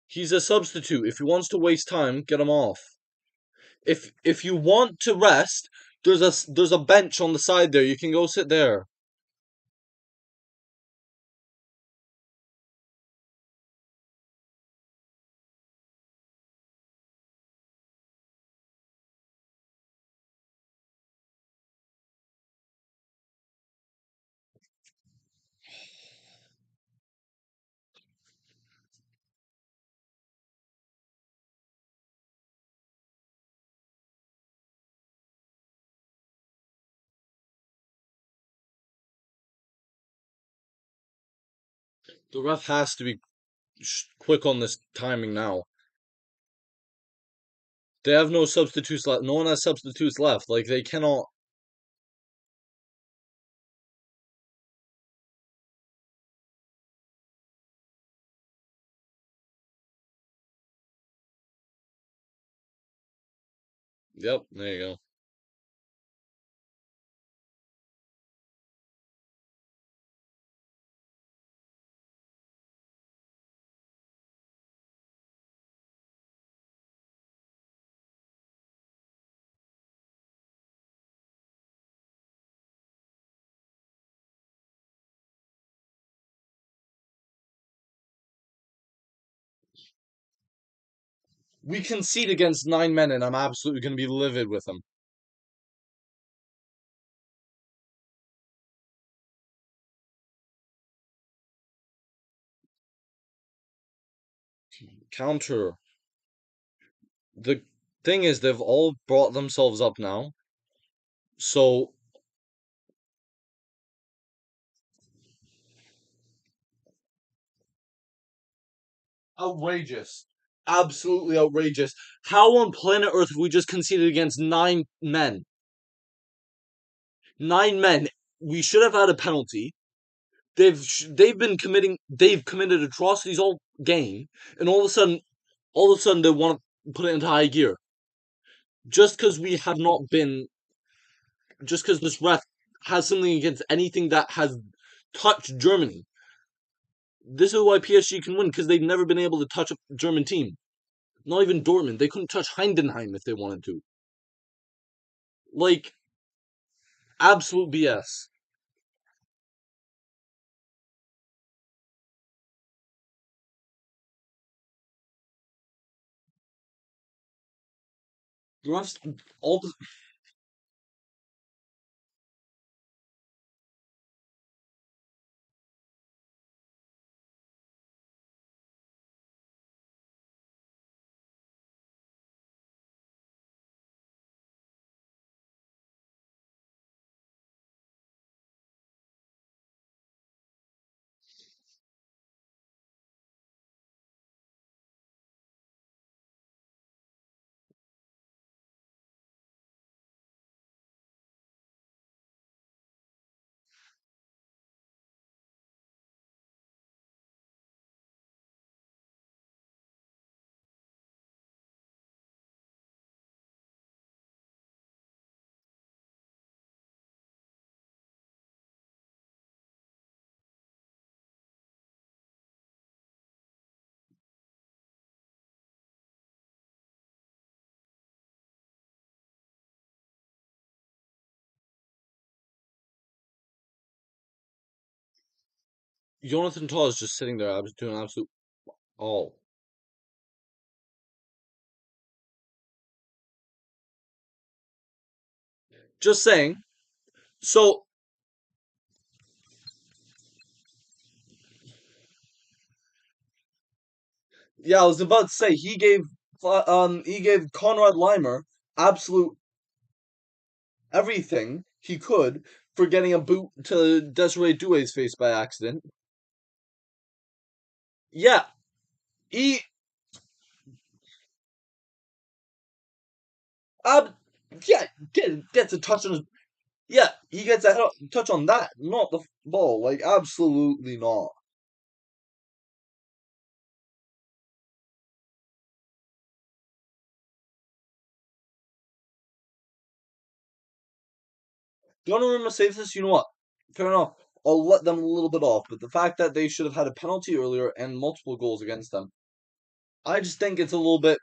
He's a substitute. If he wants to waste time, get him off. If you want to rest, there's a bench on the side there. You can go sit there. The ref has to be quick on this timing now. They have no substitutes left. No one has substitutes left. Like they cannot. Yep, there you go. We concede against 9 men, and I'm absolutely going to be livid with them. Counter. The thing is, they've all brought themselves up now. So outrageous. Absolutely outrageous. How on planet Earth have we just conceded against 9 men? 9 men. We should have had a penalty. They've committed atrocities all game, and all of a sudden they want to put it into high gear just because we have not been just because this ref has something against anything that has touched Germany. This is why PSG can win because they've never been able to touch a German team. Not even Dortmund. They couldn't touch Heidenheim if they wanted to. Like absolute BS. The refs all the, Jonathan Tah is just sitting there, doing absolute all. Just saying. So yeah, I was about to say he gave Conrad Limer absolute everything he could for getting a boot to Desiree Doué's face by accident. Yeah, he um yeah gets a touch on his yeah he gets a touch on that, not the ball. Like absolutely not. Donnarumma saves this. You know what? Fair enough. I'll let them a little bit off, but the fact that they should have had a penalty earlier and multiple goals against them, I just think it's a little bit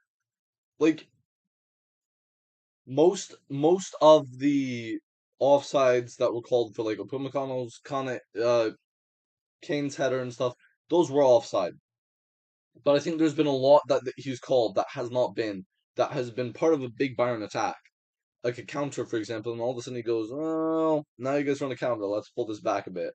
like most of the offsides that were called for like Upamecano's Kane's header and stuff, those were offside. But I think there's been a lot that he's called that has not been that has been part of a big Bayern attack, like a counter, for example, and all of a sudden he goes, "Oh, now you guys run a counter. Let's pull this back a bit."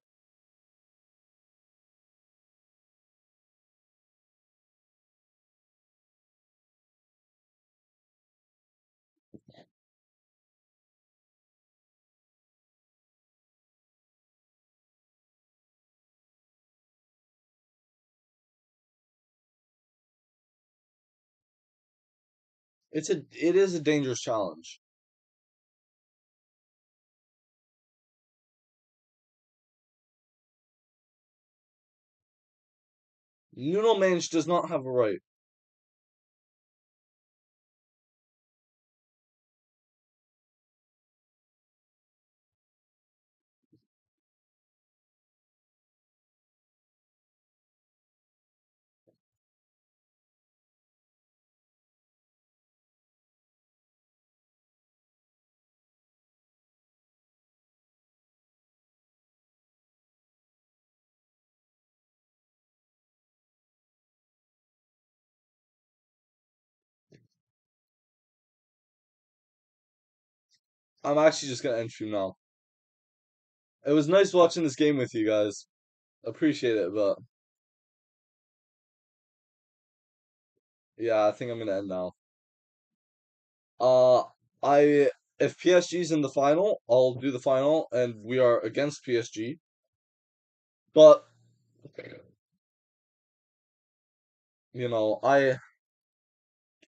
It is a dangerous challenge. Nuno Mendes does not have a right. I'm actually just gonna end stream now. It was nice watching this game with you guys. Appreciate it, but yeah, I think I'm gonna end now. Uh, I if PSG's in the final, I'll do the final, and we are against PSG. But I